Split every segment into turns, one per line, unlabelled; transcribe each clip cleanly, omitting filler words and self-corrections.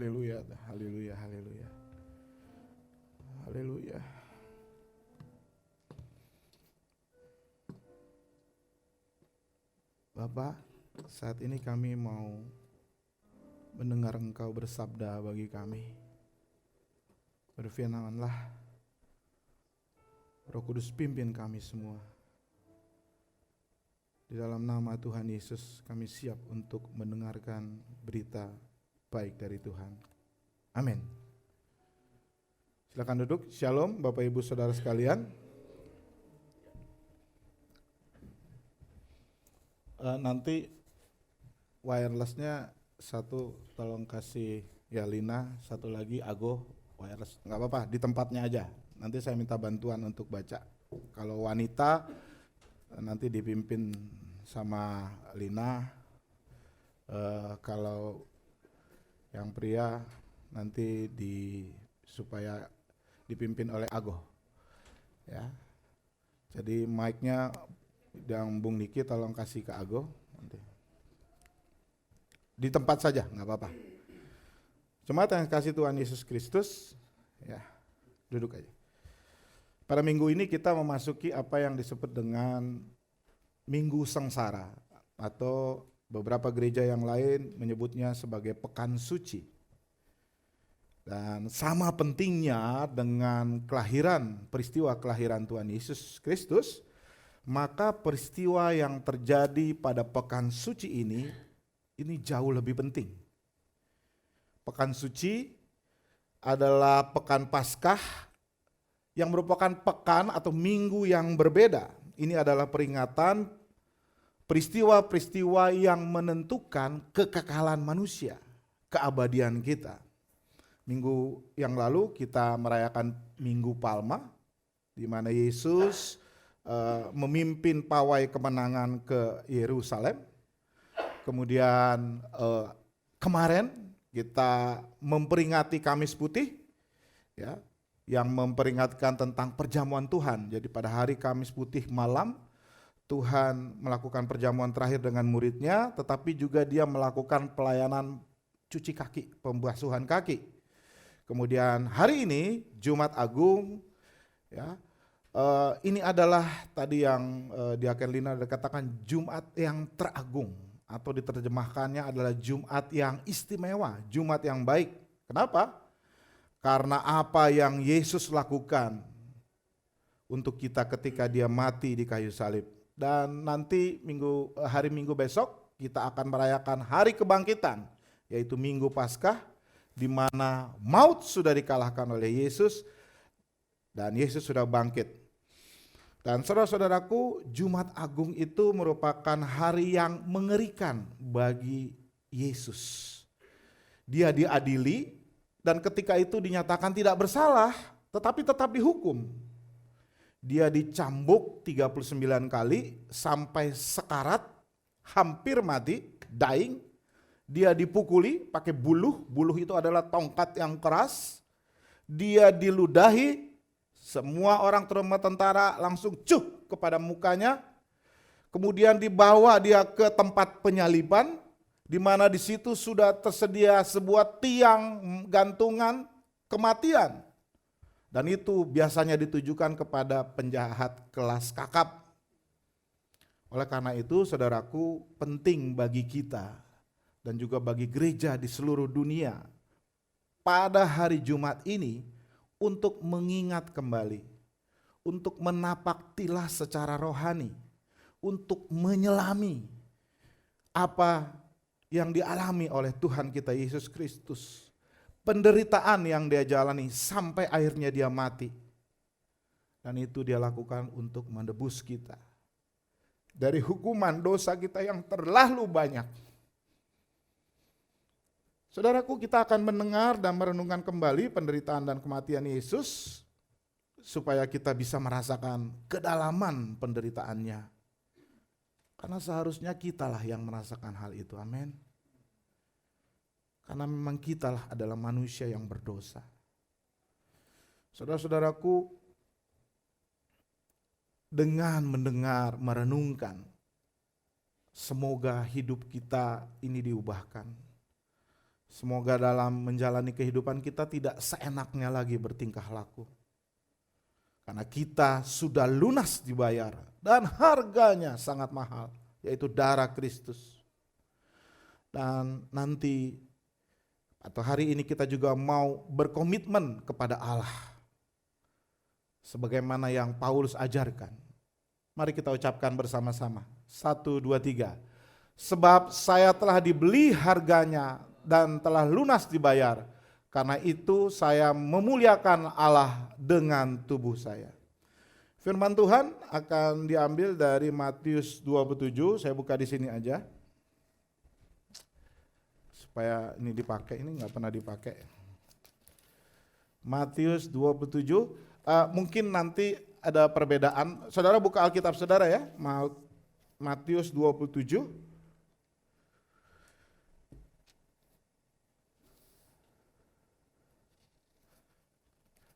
Haleluya, haleluya, haleluya. Haleluya. Bapak, saat ini kami mau mendengar Engkau bersabda bagi kami. Berfirmanlah, Roh Kudus pimpin kami semua. Di dalam nama Tuhan Yesus kami siap untuk mendengarkan berita baik dari Tuhan. Amin. Silakan duduk. Shalom Bapak Ibu Saudara sekalian. Nanti wirelessnya satu tolong kasih ya Lina, satu lagi Ago wireless. Nggak apa-apa, di tempatnya aja. Nanti saya minta bantuan untuk baca. Kalau wanita nanti dipimpin sama Lina, kalau yang pria nanti supaya dipimpin oleh Ago, ya. Jadi mic-nya yang Bung Niki tolong kasih ke Ago. Nanti. Di tempat saja, nggak apa-apa. Cuma yang kasih Tuhan Yesus Kristus, ya duduk aja. Pada minggu ini kita memasuki apa yang disebut dengan Minggu Sengsara, atau beberapa gereja yang lain menyebutnya sebagai Pekan Suci. Dan sama pentingnya dengan peristiwa kelahiran Tuhan Yesus Kristus, maka peristiwa yang terjadi pada Pekan Suci ini jauh lebih penting. Pekan Suci adalah Pekan Paskah yang merupakan pekan atau minggu yang berbeda. Ini adalah peringatan peristiwa-peristiwa yang menentukan kekekalan manusia, keabadian kita. Minggu yang lalu kita merayakan Minggu Palma, di mana Yesus memimpin pawai kemenangan ke Yerusalem. Kemudian kemarin kita memperingati Kamis Putih, ya, yang memperingatkan tentang perjamuan Tuhan. Jadi pada hari Kamis Putih malam, Tuhan melakukan perjamuan terakhir dengan muridnya, tetapi juga dia melakukan pelayanan cuci kaki, pembasuhan kaki. Kemudian hari ini Jumat Agung, ya, ini adalah tadi yang Diaken Lina katakan Jumat yang teragung, atau diterjemahkannya adalah Jumat yang istimewa, Jumat yang baik. Kenapa? Karena apa yang Yesus lakukan untuk kita ketika dia mati di kayu salib. Dan nanti hari Minggu besok kita akan merayakan hari kebangkitan, yaitu Minggu Paskah, di mana maut sudah dikalahkan oleh Yesus dan Yesus sudah bangkit. Dan saudara-saudaraku, Jumat Agung itu merupakan hari yang mengerikan bagi Yesus. Dia diadili dan ketika itu dinyatakan tidak bersalah, tetapi tetap dihukum. Dia dicambuk 39 kali sampai sekarat, hampir mati, dying. Dia dipukuli pakai buluh itu adalah tongkat yang keras. Dia diludahi, semua orang terutama tentara langsung cuk kepada mukanya. Kemudian dibawa dia ke tempat penyaliban, di mana di situ sudah tersedia sebuah tiang gantungan kematian. Dan itu biasanya ditujukan kepada penjahat kelas kakap. Oleh karena itu, saudaraku, penting bagi kita dan juga bagi gereja di seluruh dunia pada hari Jumat ini untuk mengingat kembali, untuk menapak tilas secara rohani, untuk menyelami apa yang dialami oleh Tuhan kita Yesus Kristus, penderitaan yang dia jalani sampai akhirnya dia mati. Dan itu dia lakukan untuk menebus kita dari hukuman dosa kita yang terlalu banyak. Saudaraku, kita akan mendengar dan merenungkan kembali penderitaan dan kematian Yesus supaya kita bisa merasakan kedalaman penderitaannya. Karena seharusnya kitalah yang merasakan hal itu, amin. Karena memang kitalah adalah manusia yang berdosa. Saudara-saudaraku, dengan mendengar, merenungkan, semoga hidup kita ini diubahkan. Semoga dalam menjalani kehidupan kita tidak seenaknya lagi bertingkah laku. Karena kita sudah lunas dibayar dan harganya sangat mahal, yaitu darah Kristus. Dan nanti atau hari ini kita juga mau berkomitmen kepada Allah. Sebagaimana yang Paulus ajarkan. Mari kita ucapkan bersama-sama. 1, 2, 3. Sebab saya telah dibeli harganya dan telah lunas dibayar. Karena itu saya memuliakan Allah dengan tubuh saya. Firman Tuhan akan diambil dari Matius 27. Saya buka di sini aja. Supaya ini dipakai, ini nggak pernah dipakai. Matius 27. Mungkin nanti ada perbedaan. Saudara buka Alkitab saudara ya. Matius 27.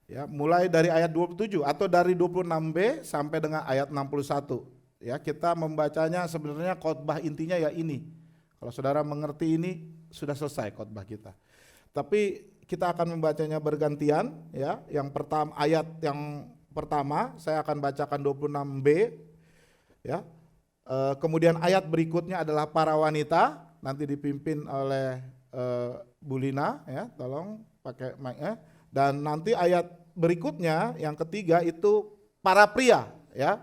Ya, mulai dari ayat 27 atau dari 26b sampai dengan ayat 61. Ya, kita membacanya sebenarnya khotbah intinya ya ini. Kalau saudara mengerti ini sudah selesai khotbah kita. Tapi kita akan membacanya bergantian ya. Yang pertama ayat yang pertama saya akan bacakan 26b ya. Kemudian ayat berikutnya adalah para wanita, nanti dipimpin oleh Bu Lina ya, tolong pakai mic-nya. Dan nanti ayat berikutnya yang ketiga itu para pria ya.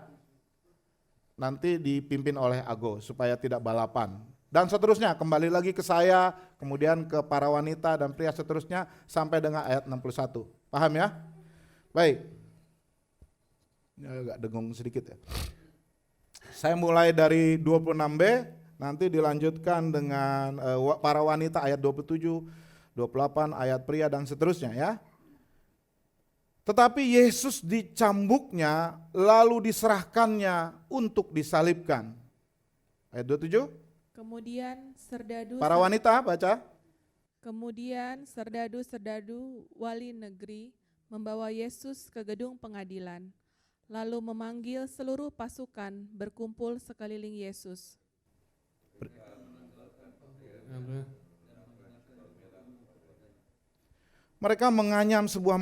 Nanti dipimpin oleh Ago supaya tidak balapan. Dan seterusnya kembali lagi ke saya, kemudian ke para wanita dan pria seterusnya sampai dengan ayat 61. Paham ya? Baik. Ini agak dengung sedikit ya. Saya mulai dari 26b, nanti dilanjutkan dengan para wanita ayat 27, 28 ayat pria dan seterusnya ya. Tetapi Yesus dicambuknya lalu diserahkannya untuk disalibkan. Ayat 27.
Kemudian serdadu
Para wanita baca.
Kemudian serdadu-serdadu wali negeri membawa Yesus ke gedung pengadilan, lalu memanggil seluruh pasukan berkumpul sekeliling Yesus.
Mereka menganyam sebuah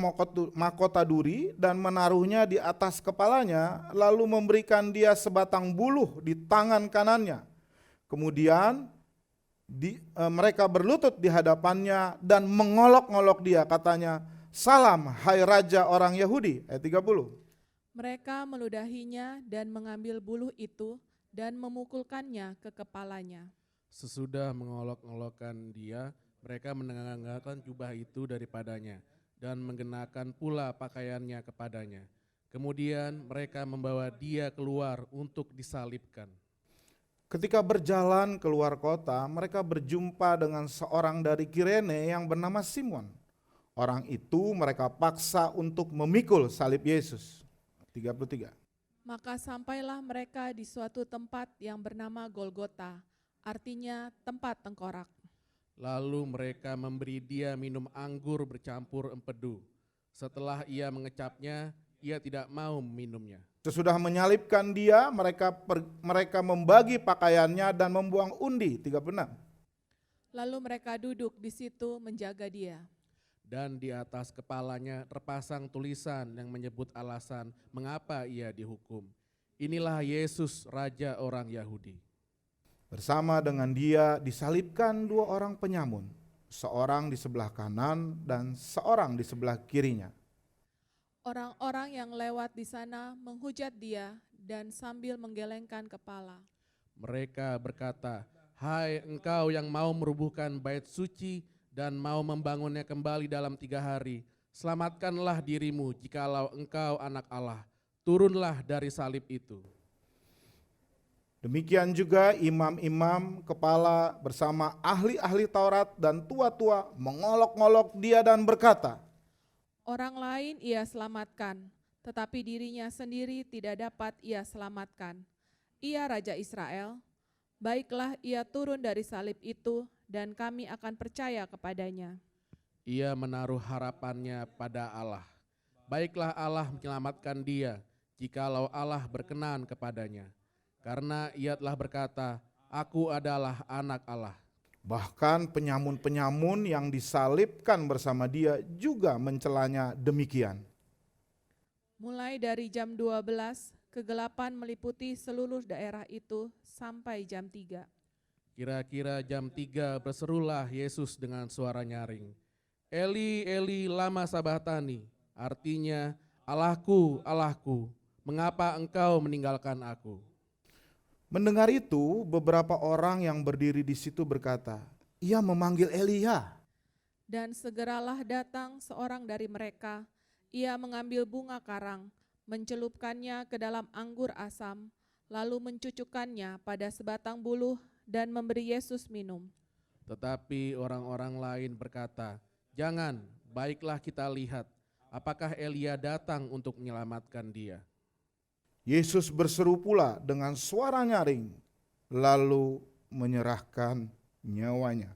mahkota duri dan menaruhnya di atas kepalanya, lalu memberikan dia sebatang buluh di tangan kanannya. Kemudian mereka berlutut di hadapannya dan mengolok-olok dia, katanya, "Salam, hai Raja orang Yahudi." Ayat 30.
Mereka meludahinya dan mengambil buluh itu dan memukulkannya ke kepalanya.
Sesudah mengolok-olokkan dia, mereka menanggalkan jubah itu daripadanya dan mengenakan pula pakaiannya kepadanya. Kemudian mereka membawa dia keluar untuk disalibkan.
Ketika berjalan keluar kota, mereka berjumpa dengan seorang dari Kirene yang bernama Simon. Orang itu mereka paksa untuk memikul salib Yesus. 33.
Maka sampailah mereka di suatu tempat yang bernama Golgota, artinya tempat tengkorak.
Lalu mereka memberi dia minum anggur bercampur empedu. Setelah ia mengecapnya, ia tidak mau minumnya.
Sesudah menyalibkan dia, mereka membagi pakaiannya dan membuang undi. 36.
Lalu mereka duduk di situ menjaga dia.
Dan di atas kepalanya terpasang tulisan yang menyebut alasan mengapa ia dihukum. Inilah Yesus, Raja orang Yahudi.
Bersama dengan dia disalibkan dua orang penyamun, seorang di sebelah kanan dan seorang di sebelah kirinya.
Orang-orang yang lewat di sana menghujat dia dan sambil menggelengkan kepala.
Mereka berkata, "Hai engkau yang mau merubuhkan bait suci dan mau membangunnya kembali dalam 3 hari, selamatkanlah dirimu jikalau engkau anak Allah, turunlah dari salib itu."
Demikian juga imam-imam kepala bersama ahli-ahli Taurat dan tua-tua mengolok-olok dia dan berkata,
Orang lain ia selamatkan, tetapi dirinya sendiri tidak dapat ia selamatkan. Ia Raja Israel, baiklah ia turun dari salib itu dan kami akan percaya kepadanya.
Ia menaruh harapannya pada Allah. Baiklah Allah menyelamatkan dia, jikalau Allah berkenan kepadanya. Karena ia telah berkata, "Aku adalah anak Allah."
Bahkan penyamun-penyamun yang disalibkan bersama dia juga mencelanya demikian.
Mulai dari jam 12, kegelapan meliputi seluruh daerah itu sampai jam 3.
Kira-kira jam 3 berserulah Yesus dengan suara nyaring, Eli, Eli, lama sabachthani, artinya, Allahku, Allahku, mengapa engkau meninggalkan aku?
Mendengar itu, beberapa orang yang berdiri di situ berkata, ia memanggil Elia.
Dan segeralah datang seorang dari mereka, ia mengambil bunga karang, mencelupkannya ke dalam anggur asam, lalu mencucukkannya pada sebatang buluh dan memberi Yesus minum.
Tetapi orang-orang lain berkata, jangan, baiklah kita lihat, apakah Elia datang untuk menyelamatkan dia.
Yesus berseru pula dengan suara nyaring, lalu menyerahkan nyawanya.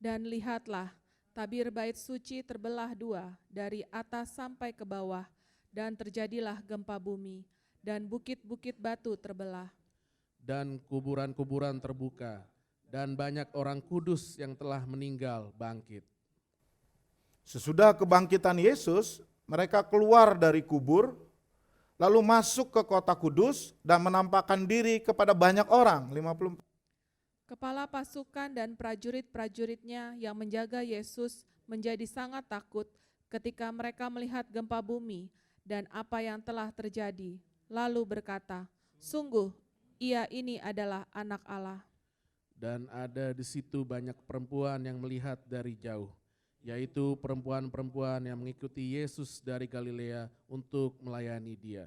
Dan lihatlah, tabir bait suci terbelah dua dari atas sampai ke bawah, dan terjadilah gempa bumi, dan bukit-bukit batu terbelah.
Dan kuburan-kuburan terbuka, dan banyak orang kudus yang telah meninggal bangkit.
Sesudah kebangkitan Yesus, mereka keluar dari kubur, lalu masuk ke kota kudus dan menampakkan diri kepada banyak orang. 50.
Kepala pasukan dan prajurit-prajuritnya yang menjaga Yesus menjadi sangat takut ketika mereka melihat gempa bumi dan apa yang telah terjadi. Lalu berkata, sungguh ia ini adalah anak Allah.
Dan ada di situ banyak perempuan yang melihat dari jauh, yaitu perempuan-perempuan yang mengikuti Yesus dari Galilea untuk melayani dia.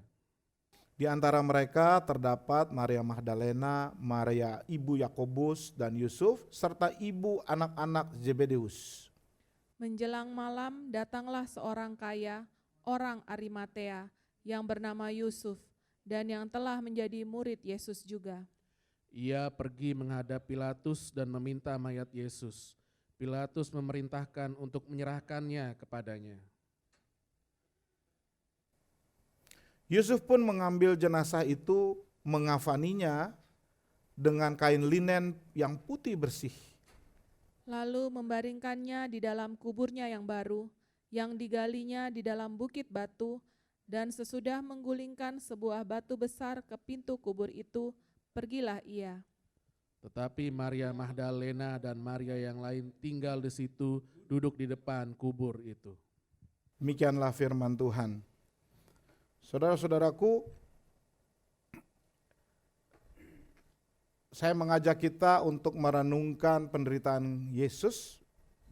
Di antara mereka terdapat Maria Magdalena, Maria ibu Yakobus dan Yusuf, serta ibu anak-anak Zebedeus.
Menjelang malam datanglah seorang kaya, orang Arimatea, yang bernama Yusuf, dan yang telah menjadi murid Yesus juga.
Ia pergi menghadap Pilatus dan meminta mayat Yesus. Pilatus memerintahkan untuk menyerahkannya kepadanya.
Yusuf pun mengambil jenazah itu, mengafaninya dengan kain linen yang putih bersih.
Lalu membaringkannya di dalam kuburnya yang baru, yang digalinya di dalam bukit batu, dan sesudah menggulingkan sebuah batu besar ke pintu kubur itu, pergilah ia.
Tetapi Maria Magdalena dan Maria yang lain tinggal di situ, duduk di depan kubur itu.
Demikianlah firman Tuhan. Saudara-saudaraku, saya mengajak kita untuk merenungkan penderitaan Yesus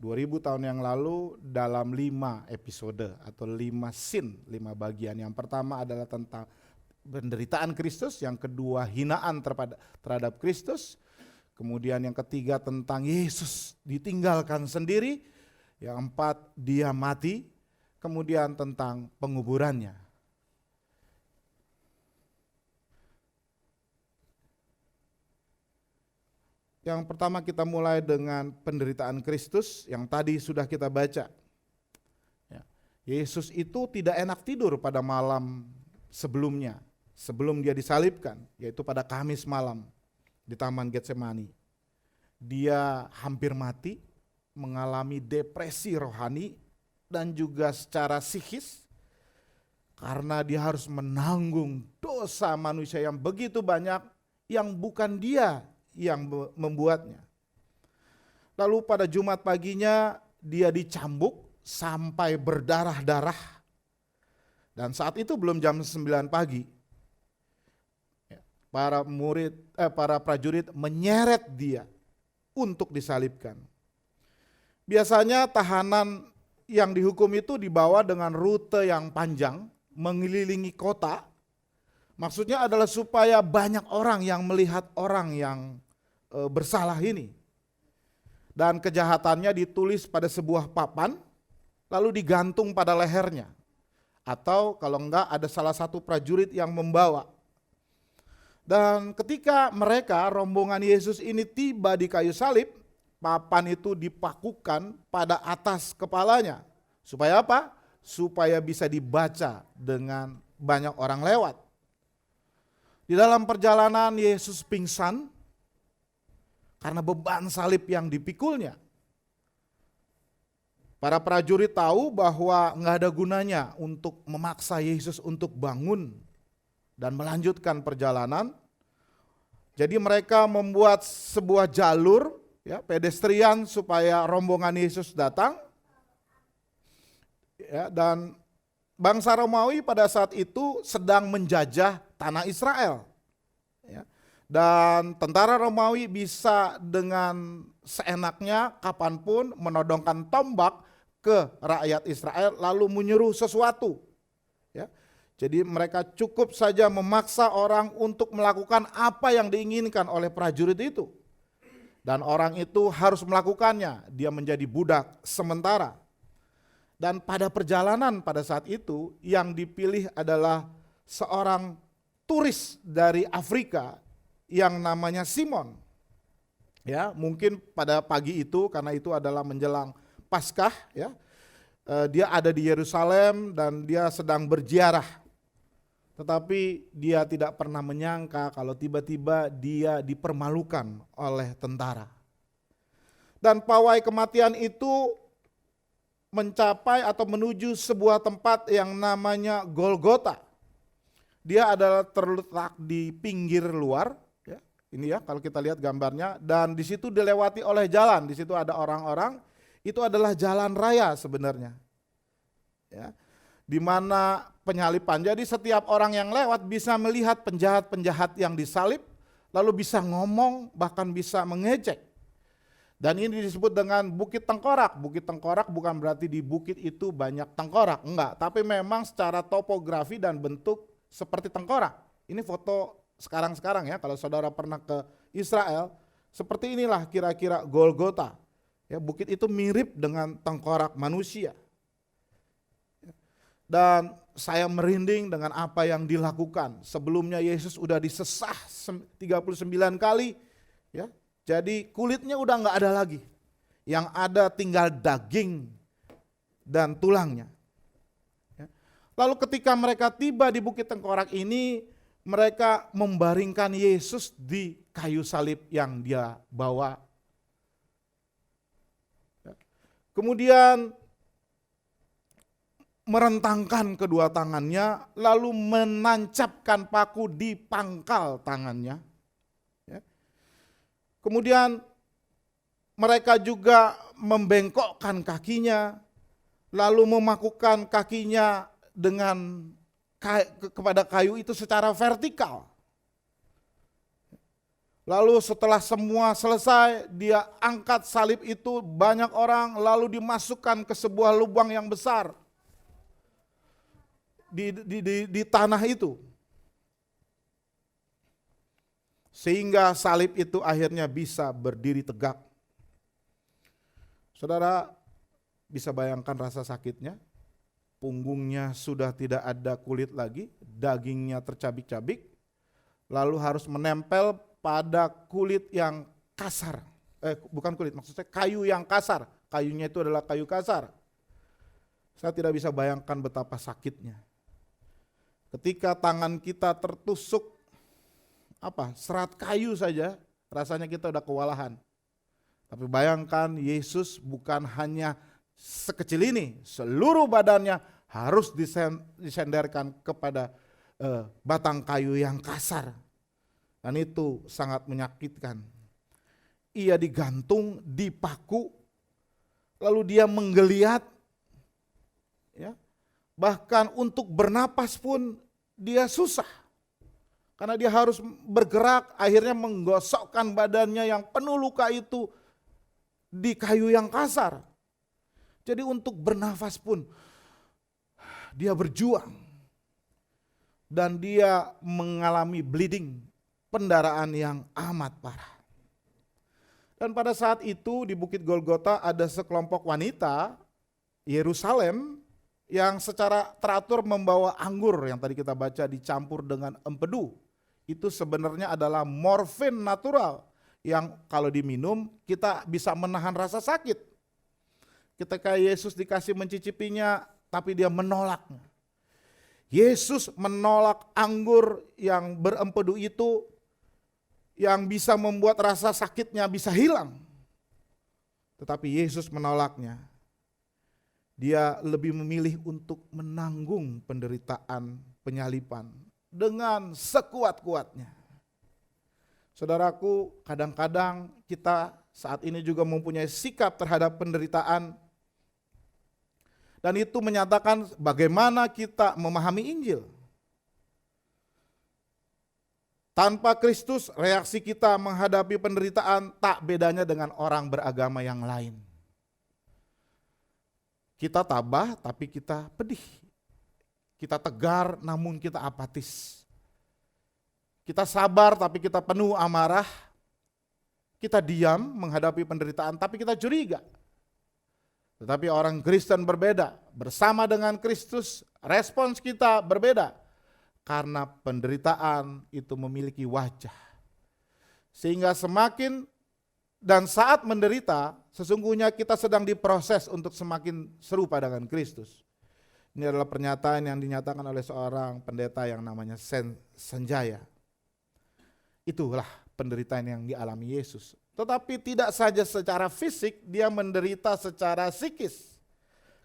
2000 tahun yang lalu dalam 5 episode atau 5 scene, 5 bagian. Yang pertama adalah tentang penderitaan Kristus, yang kedua hinaan terhadap Kristus, kemudian yang ketiga tentang Yesus ditinggalkan sendiri, yang keempat dia mati, kemudian tentang penguburannya. Yang pertama kita mulai dengan penderitaan Kristus yang tadi sudah kita baca. Yesus itu tidak enak tidur pada malam sebelumnya, sebelum dia disalibkan, yaitu pada Kamis malam di Taman Getsemani. Dia hampir mati, mengalami depresi rohani dan juga secara psikis, karena dia harus menanggung dosa manusia yang begitu banyak yang bukan dia yang membuatnya. Lalu pada Jumat paginya dia dicambuk sampai berdarah-darah. Dan saat itu belum jam 9 pagi. Para prajurit menyeret dia untuk disalibkan. Biasanya tahanan yang dihukum itu dibawa dengan rute yang panjang, mengelilingi kota. Maksudnya adalah supaya banyak orang yang melihat orang yang bersalah ini. Dan kejahatannya ditulis pada sebuah papan, lalu digantung pada lehernya. Atau kalau enggak ada salah satu prajurit yang membawa. Dan ketika mereka, rombongan Yesus ini tiba di kayu salib, papan itu dipakukan pada atas kepalanya. Supaya apa? Supaya bisa dibaca dengan banyak orang lewat. Di dalam perjalanan Yesus pingsan karena beban salib yang dipikulnya. Para prajurit tahu bahwa nggak ada gunanya untuk memaksa Yesus untuk bangun dan melanjutkan perjalanan. Jadi mereka membuat sebuah jalur ya, pedestrian supaya rombongan Yesus datang. Ya, dan bangsa Romawi pada saat itu sedang menjajah tanah Israel. Ya. Dan tentara Romawi bisa dengan seenaknya kapanpun menodongkan tombak ke rakyat Israel lalu menyuruh sesuatu. Ya. Jadi mereka cukup saja memaksa orang untuk melakukan apa yang diinginkan oleh prajurit itu. Dan orang itu harus melakukannya, dia menjadi budak sementara. Dan pada perjalanan pada saat itu yang dipilih adalah seorang turis dari Afrika yang namanya Simon. Ya, mungkin pada pagi itu karena itu adalah menjelang Paskah, ya, dia ada di Yerusalem dan dia sedang berziarah. Tetapi dia tidak pernah menyangka kalau tiba-tiba dia dipermalukan oleh tentara. Dan pawai kematian itu mencapai atau menuju sebuah tempat yang namanya Golgota. Dia adalah terletak di pinggir luar, ya. Ini ya kalau kita lihat gambarnya, dan di situ dilewati oleh jalan. Di situ ada orang-orang. Itu adalah jalan raya sebenarnya, ya, di mana penyalipan. Jadi setiap orang yang lewat bisa melihat penjahat-penjahat yang disalib, lalu bisa ngomong, bahkan bisa mengejek. Dan ini disebut dengan Bukit Tengkorak. Bukit Tengkorak bukan berarti di bukit itu banyak tengkorak, enggak. Tapi memang secara topografi dan bentuk seperti tengkorak. Ini foto sekarang-sekarang ya, kalau saudara pernah ke Israel, seperti inilah kira-kira Golgota. Ya, bukit itu mirip dengan tengkorak manusia. Dan saya merinding dengan apa yang dilakukan. Sebelumnya Yesus udah disesah 39 kali. Ya, jadi kulitnya udah nggak ada lagi. Yang ada tinggal daging dan tulangnya. Ya. Lalu ketika mereka tiba di Bukit Tengkorak ini, mereka membaringkan Yesus di kayu salib yang dia bawa. Kemudian merentangkan kedua tangannya, lalu menancapkan paku di pangkal tangannya. Ya. Kemudian mereka juga membengkokkan kakinya, lalu memakukan kakinya dengan kepada kayu itu secara vertikal. Lalu setelah semua selesai, dia angkat salib itu, banyak orang, lalu dimasukkan ke sebuah lubang yang besar di tanah itu. Sehingga salib itu akhirnya bisa berdiri tegak. Saudara bisa bayangkan rasa sakitnya, punggungnya sudah tidak ada kulit lagi, dagingnya tercabik-cabik, lalu harus menempel pada kulit yang kasar, bukan kulit, maksudnya kayu yang kasar, kayunya itu adalah kayu kasar. Saya tidak bisa bayangkan betapa sakitnya. Ketika tangan kita tertusuk serat kayu saja, rasanya kita udah kewalahan. Tapi bayangkan Yesus bukan hanya sekecil ini, seluruh badannya harus disenderkan kepada batang kayu yang kasar. Dan itu sangat menyakitkan. Ia digantung, dipaku, lalu dia menggeliat. Ya. Bahkan untuk bernapas pun dia susah. Karena dia harus bergerak, akhirnya menggosokkan badannya yang penuh luka itu di kayu yang kasar. Jadi untuk bernafas pun dia berjuang. Dan dia mengalami bleeding, pendarahan yang amat parah. Dan pada saat itu di Bukit Golgota ada sekelompok wanita Yerusalem yang secara teratur membawa anggur yang tadi kita baca dicampur dengan empedu. Itu sebenarnya adalah morfin natural yang kalau diminum kita bisa menahan rasa sakit. Ketika Yesus dikasih mencicipinya tapi dia menolaknya. Yesus menolak anggur yang berempedu itu yang bisa membuat rasa sakitnya bisa hilang. Tetapi Yesus menolaknya. Dia lebih memilih untuk menanggung penderitaan penyaliban dengan sekuat-kuatnya. Saudaraku, kadang-kadang kita saat ini juga mempunyai sikap terhadap penderitaan. Dan itu menyatakan bagaimana kita memahami Injil. Tanpa Kristus, reaksi kita menghadapi penderitaan tak bedanya dengan orang beragama yang lain. Kita tabah tapi kita pedih. Kita tegar namun kita apatis. Kita sabar tapi kita penuh amarah. Kita diam menghadapi penderitaan tapi kita curiga. Tetapi orang Kristen berbeda. Bersama dengan Kristus, respons kita berbeda. Karena penderitaan itu memiliki wajah. Sehingga semakin dan saat menderita, sesungguhnya kita sedang diproses untuk semakin serupa dengan Kristus. Ini adalah pernyataan yang dinyatakan oleh seorang pendeta yang namanya Sanjaya. Itulah penderitaan yang dialami Yesus. Tetapi tidak saja secara fisik, dia menderita secara psikis.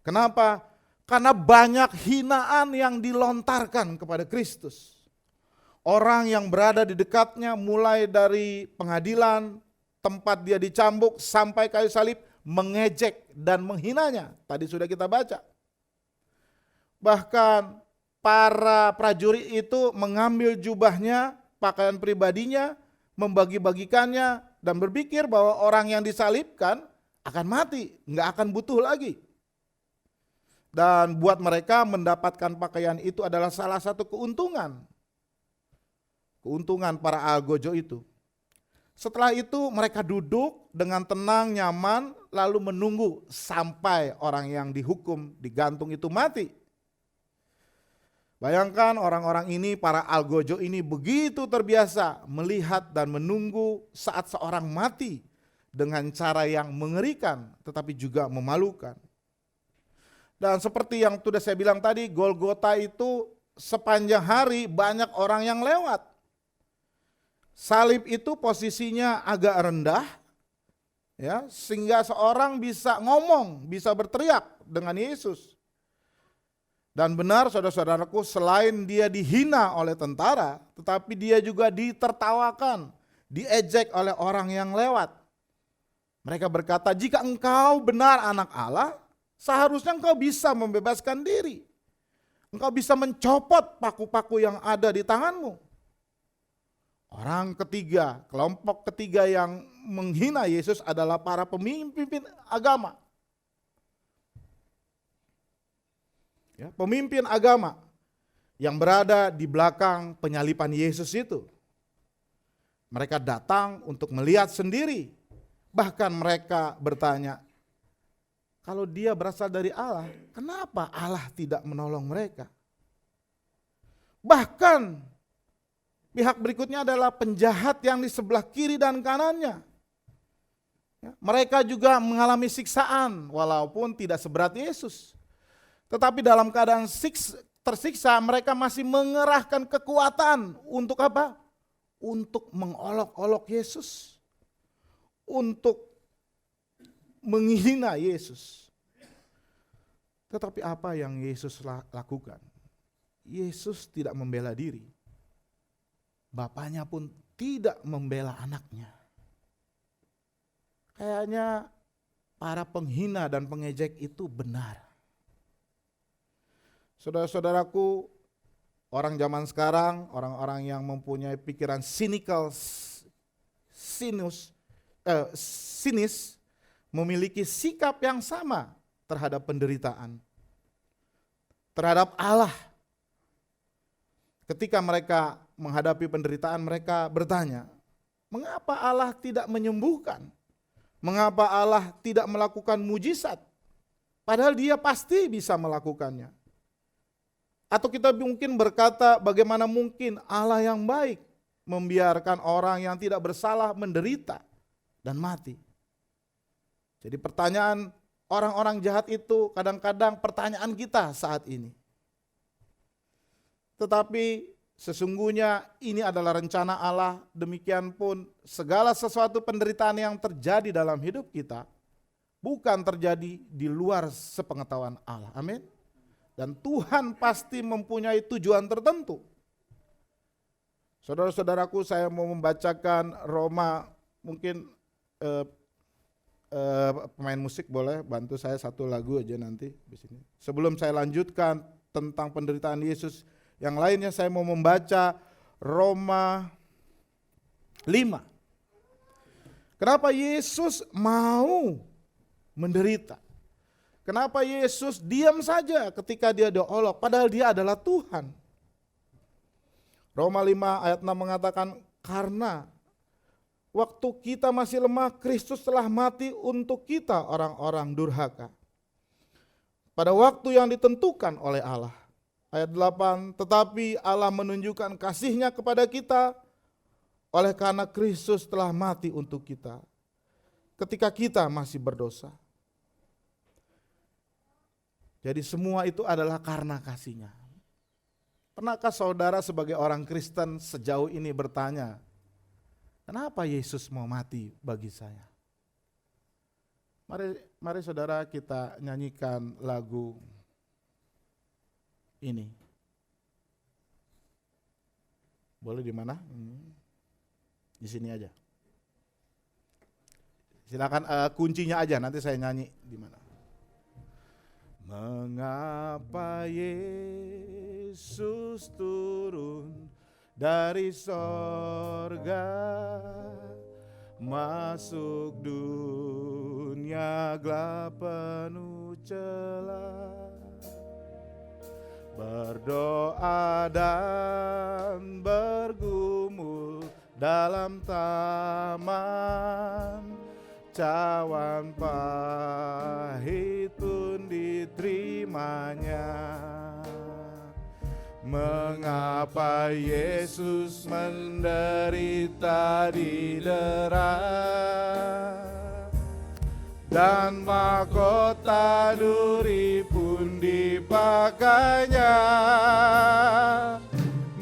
Kenapa? Karena banyak hinaan yang dilontarkan kepada Kristus. Orang yang berada di dekatnya mulai dari pengadilan, tempat dia dicambuk sampai kayu salib, mengejek dan menghinanya. Tadi sudah kita baca. Bahkan para prajurit itu mengambil jubahnya, pakaian pribadinya, membagi-bagikannya dan berpikir bahwa orang yang disalibkan akan mati, nggak akan butuh lagi. Dan buat mereka mendapatkan pakaian itu adalah salah satu keuntungan. Keuntungan para algojo itu. Setelah itu mereka duduk dengan tenang, nyaman, lalu menunggu sampai orang yang dihukum, digantung itu mati. Bayangkan orang-orang ini, para algojo ini begitu terbiasa melihat dan menunggu saat seorang mati dengan cara yang mengerikan tetapi juga memalukan. Dan seperti yang sudah saya bilang tadi, Golgota itu sepanjang hari banyak orang yang lewat. Salib itu posisinya agak rendah, ya, sehingga seorang bisa ngomong, bisa berteriak dengan Yesus. Dan benar saudara-saudaraku, selain dia dihina oleh tentara, tetapi dia juga ditertawakan, diejek oleh orang yang lewat. Mereka berkata, jika engkau benar anak Allah, seharusnya engkau bisa membebaskan diri. Engkau bisa mencopot paku-paku yang ada di tanganmu. Orang ketiga, kelompok ketiga yang menghina Yesus adalah para pemimpin agama. Ya, pemimpin agama yang berada di belakang penyaliban Yesus itu. Mereka datang untuk melihat sendiri. Bahkan mereka bertanya, kalau dia berasal dari Allah, kenapa Allah tidak menolong mereka? Bahkan pihak berikutnya adalah penjahat yang di sebelah kiri dan kanannya. Ya, mereka juga mengalami siksaan walaupun tidak seberat Yesus. Tetapi dalam keadaan tersiksa mereka masih mengerahkan kekuatan untuk apa? Untuk mengolok-olok Yesus. Untuk menghina Yesus. Tetapi apa yang Yesus lakukan? Yesus tidak membela diri. Bapaknya pun tidak membela anaknya. Kayaknya para penghina dan pengejek itu benar. Saudara-saudaraku, orang zaman sekarang, orang-orang yang mempunyai pikiran sinis, memiliki sikap yang sama terhadap penderitaan, terhadap Allah. Ketika mereka menghadapi penderitaan, mereka bertanya, mengapa Allah tidak menyembuhkan? Mengapa Allah tidak melakukan mujizat? Padahal dia pasti bisa melakukannya. Atau kita mungkin berkata, bagaimana mungkin Allah yang baik membiarkan orang yang tidak bersalah menderita dan mati. Jadi pertanyaan orang-orang jahat itu kadang-kadang pertanyaan kita saat ini. Tetapi Sesungguhnya ini adalah rencana Allah, demikian pun segala sesuatu penderitaan yang terjadi dalam hidup kita bukan terjadi di luar sepengetahuan Allah. Amin. Dan Tuhan pasti mempunyai tujuan tertentu. Saudara-saudaraku, saya mau membacakan Roma, mungkin pemain musik boleh bantu saya satu lagu aja nanti di sini. Sebelum saya lanjutkan tentang penderitaan Yesus, yang lainnya saya mau membaca Roma 5. Kenapa Yesus mau menderita? Kenapa Yesus diam saja ketika dia diolok, padahal dia adalah Tuhan? Roma 5 ayat 6 mengatakan, karena waktu kita masih lemah, Kristus telah mati untuk kita orang-orang durhaka. Pada waktu yang ditentukan oleh Allah. Ayat 8, tetapi Allah menunjukkan kasih-Nya kepada kita oleh karena Kristus telah mati untuk kita ketika kita masih berdosa. Jadi semua itu adalah karena kasih-Nya. Pernahkah saudara sebagai orang Kristen sejauh ini bertanya, kenapa Yesus mau mati bagi saya? Mari saudara kita nyanyikan lagu ini. Boleh di mana? Di sini aja. Silakan kuncinya aja, nanti saya nyanyi di mana. Mengapa Yesus turun dari sorga, masuk dunia gelap penuh celah, berdoa dan bergumul dalam taman, cawan pahit pun diterimanya. Mengapa Yesus menderita di dera, dan mahkota duri pun dipakainya?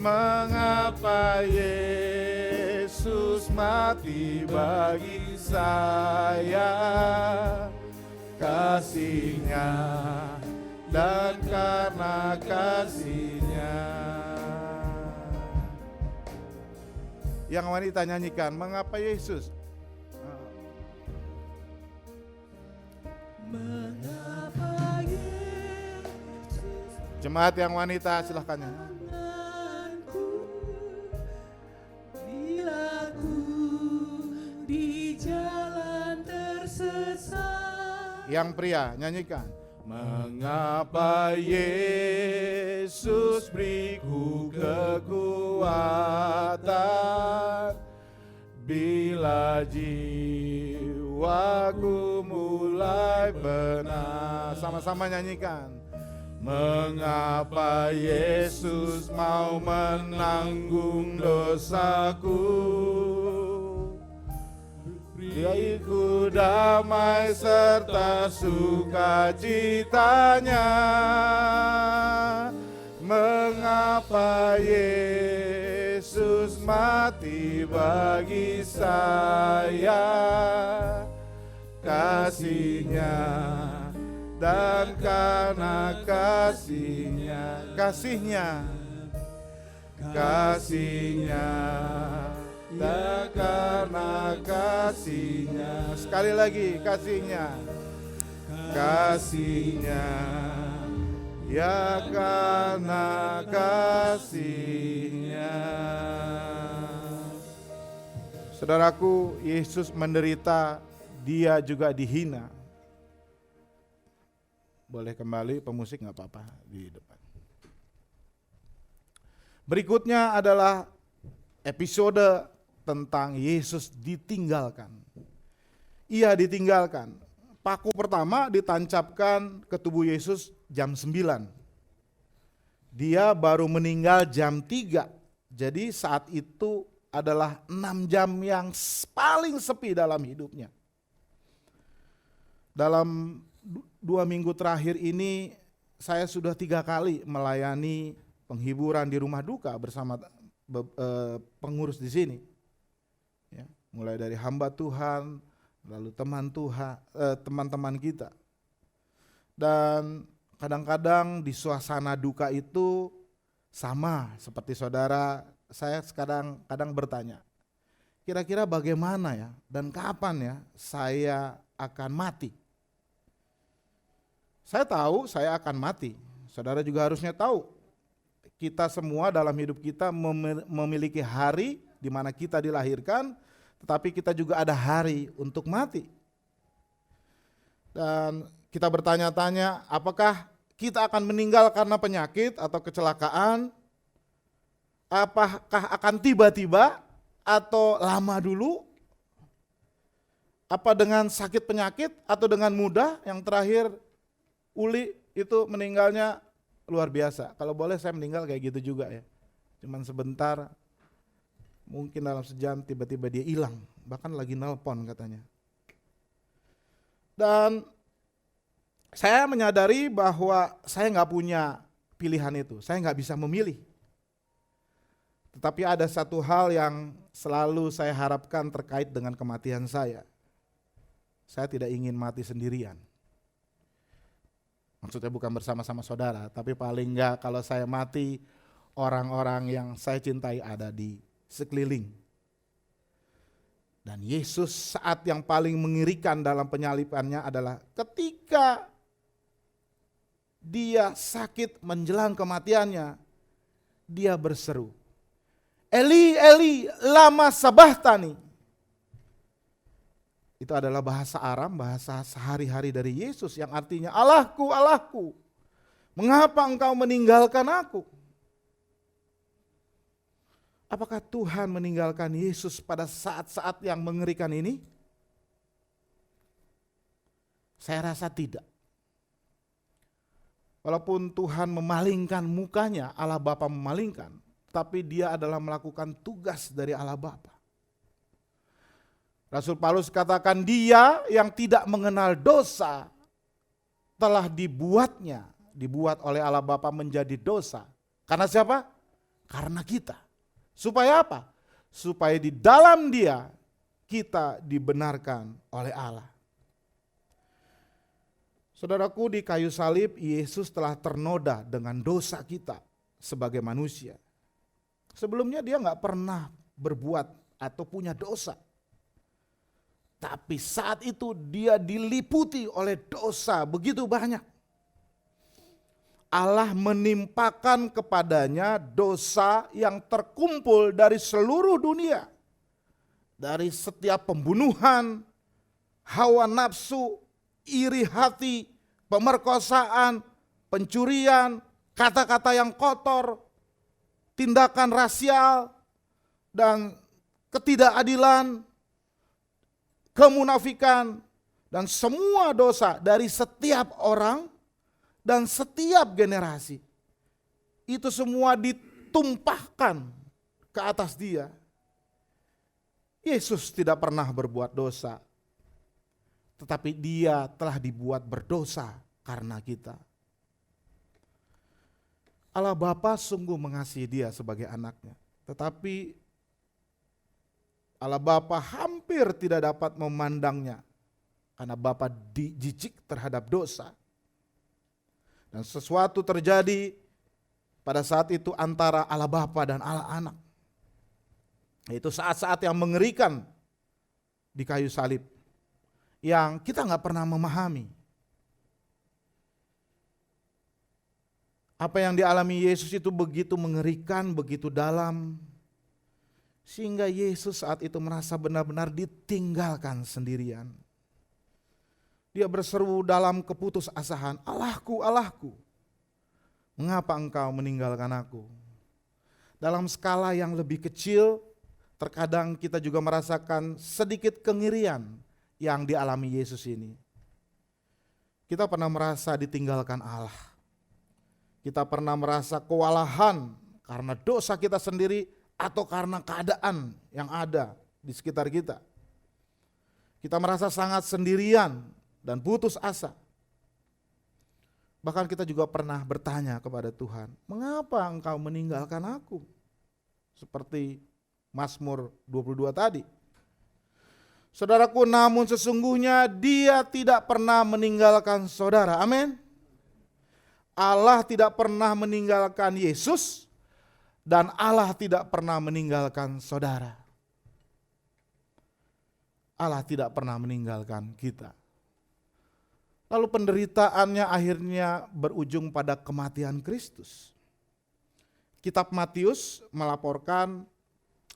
Mengapa Yesus mati bagi saya? Kasih-Nya, dan karena kasih-Nya. Yang wanita nyanyikan, mengapa Yesus?
Mengapa Yesus
Jemaat yang wanita silahkan ya.
tanganku bila ku di jalan tersesat?
Yang pria nyanyikan. Mengapa Yesus beriku kekuatan bila jiwaku mulai benar. Sama-sama nyanyikan. Mengapa Yesus mau menanggung dosaku, beriku damai serta sukacitanya. Mengapa Yesus mati bagi saya? Kasih-Nya, dan karena kasih-Nya, kasih-Nya, kasih-Nya, dan karena kasih-Nya. Sekali lagi, kasih-Nya, kasih-Nya, ya karena kasih-Nya. Saudaraku, Yesus menderita, dia juga dihina. Boleh kembali pemusik, nggak apa-apa di depan. Berikutnya adalah episode tentang Yesus ditinggalkan. Ia ditinggalkan. Paku pertama ditancapkan ke tubuh Yesus jam 9. Dia baru meninggal jam 3. Jadi saat itu adalah 6 jam yang paling sepi dalam hidupnya. Dalam 2 minggu terakhir ini saya sudah 3 kali melayani penghiburan di rumah duka bersama pengurus di sini. Ya, mulai dari hamba Tuhan, lalu teman Tuhan, teman-teman kita. Dan kadang-kadang di suasana duka itu sama seperti saudara, saya kadang bertanya, kira-kira bagaimana ya dan kapan ya saya akan mati? Saya tahu saya akan mati. Saudara juga harusnya tahu. Kita semua dalam hidup kita memiliki hari di mana kita dilahirkan, tetapi kita juga ada hari untuk mati. Dan kita bertanya-tanya, apakah kita akan meninggal karena penyakit atau kecelakaan? Apakah akan tiba-tiba atau lama dulu? Apa dengan sakit penyakit atau dengan mudah? Yang terakhir, Uli itu meninggalnya luar biasa. Kalau boleh saya meninggal kayak gitu juga ya. Cuman sebentar, mungkin dalam sejam tiba-tiba dia hilang. Bahkan lagi nelpon katanya. Dan saya menyadari bahwa saya nggak punya pilihan itu. Saya nggak bisa memilih. Tetapi ada satu hal yang selalu saya harapkan terkait dengan kematian saya. Saya tidak ingin mati sendirian. Maksudnya bukan bersama-sama saudara, tapi paling enggak kalau saya mati, orang-orang yang saya cintai ada di sekeliling. Dan Yesus saat yang paling mengerikan dalam penyalibannya adalah ketika dia sakit menjelang kematiannya, dia berseru, Eli, Eli, lama sabachthani. Itu adalah bahasa Aram, bahasa sehari-hari dari Yesus yang artinya Allahku, Allahku, mengapa engkau meninggalkan aku? Apakah Tuhan meninggalkan Yesus pada saat-saat yang mengerikan ini? Saya rasa tidak. Walaupun Tuhan memalingkan mukanya, Allah Bapa memalingkan, tapi dia adalah melakukan tugas dari Allah Bapa. Rasul Paulus katakan dia yang tidak mengenal dosa telah dibuat oleh Allah Bapa menjadi dosa. Karena siapa? Karena kita. Supaya apa? Supaya di dalam dia kita dibenarkan oleh Allah. Saudaraku, di kayu salib Yesus telah ternoda dengan dosa kita sebagai manusia. Sebelumnya dia gak pernah berbuat atau punya dosa. Tapi saat itu dia diliputi oleh dosa begitu banyak. Allah menimpakan kepadanya dosa yang terkumpul dari seluruh dunia. Dari setiap pembunuhan, hawa nafsu, iri hati, pemerkosaan, pencurian, kata-kata yang kotor, tindakan rasial, dan ketidakadilan, kemunafikan, dan semua dosa dari setiap orang dan setiap generasi. Itu semua ditumpahkan ke atas dia. Yesus tidak pernah berbuat dosa, tetapi dia telah dibuat berdosa karena kita. Allah Bapa sungguh mengasihi dia sebagai anaknya, tetapi Allah Bapa hampir tidak dapat memandangnya karena Bapa jijik terhadap dosa. Dan sesuatu terjadi pada saat itu antara Allah Bapa dan Allah Anak. Yaitu saat-saat yang mengerikan di kayu salib yang kita nggak pernah memahami. Apa yang dialami Yesus itu begitu mengerikan, begitu dalam, sehingga Yesus saat itu merasa benar-benar ditinggalkan sendirian. Dia berseru dalam keputusasaan, Allahku, Allahku, mengapa engkau meninggalkan aku? Dalam skala yang lebih kecil, terkadang kita juga merasakan sedikit kengirian yang dialami Yesus ini. Kita pernah merasa ditinggalkan Allah. Kita pernah merasa kewalahan karena dosa kita sendiri, atau karena keadaan yang ada di sekitar kita. Kita merasa sangat sendirian dan putus asa. Bahkan kita juga pernah bertanya kepada Tuhan, mengapa engkau meninggalkan aku? Seperti Mazmur 22 tadi. Saudaraku, namun sesungguhnya Dia tidak pernah meninggalkan saudara. Amin. Allah tidak pernah meninggalkan Yesus dan Allah tidak pernah meninggalkan saudara. Allah tidak pernah meninggalkan kita. Lalu penderitaannya akhirnya berujung pada kematian Kristus. Kitab Matius melaporkan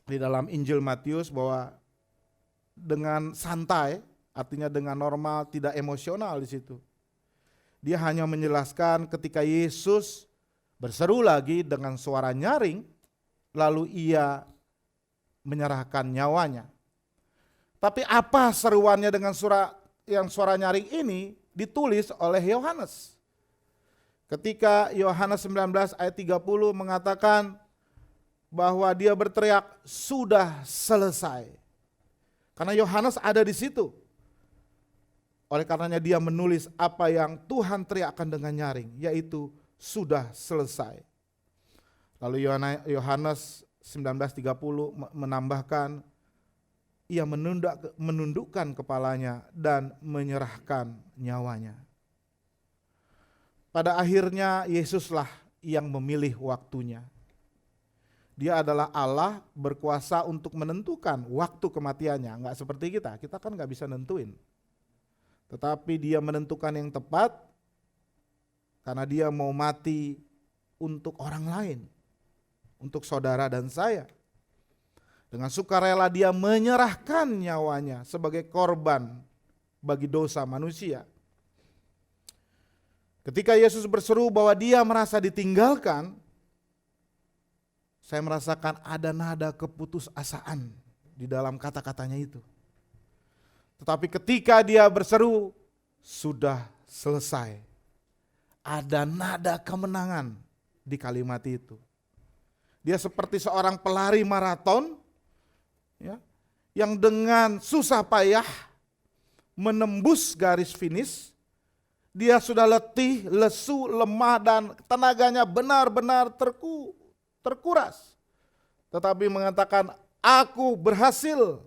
di dalam Injil Matius bahwa dengan santai, artinya dengan normal, tidak emosional di situ. Dia hanya menjelaskan ketika Yesus berseru lagi dengan suara nyaring, lalu ia menyerahkan nyawanya. Tapi apa seruannya dengan suara nyaring ini ditulis oleh Yohanes. Ketika Yohanes 19 ayat 30 mengatakan bahwa dia berteriak, sudah selesai. Karena Yohanes ada di situ. Oleh karenanya dia menulis apa yang Tuhan teriakkan dengan nyaring, yaitu sudah selesai. Lalu Yohanes 19:30 menambahkan, ia menundukkan kepalanya dan menyerahkan nyawanya. Pada akhirnya Yesuslah yang memilih waktunya. Dia adalah Allah berkuasa untuk menentukan waktu kematiannya. Enggak seperti kita kan enggak bisa nentuin. Tetapi dia menentukan yang tepat karena dia mau mati untuk orang lain, untuk saudara dan saya. Dengan sukarela dia menyerahkan nyawanya sebagai korban bagi dosa manusia. Ketika Yesus berseru bahwa dia merasa ditinggalkan, saya merasakan ada nada keputusasaan di dalam kata-katanya itu. Tetapi ketika dia berseru, sudah selesai. Ada nada kemenangan di kalimat itu. Dia seperti seorang pelari maraton, ya, yang dengan susah payah menembus garis finish. Dia sudah letih, lesu, lemah dan tenaganya benar-benar terkuras. Tetapi mengatakan, aku berhasil,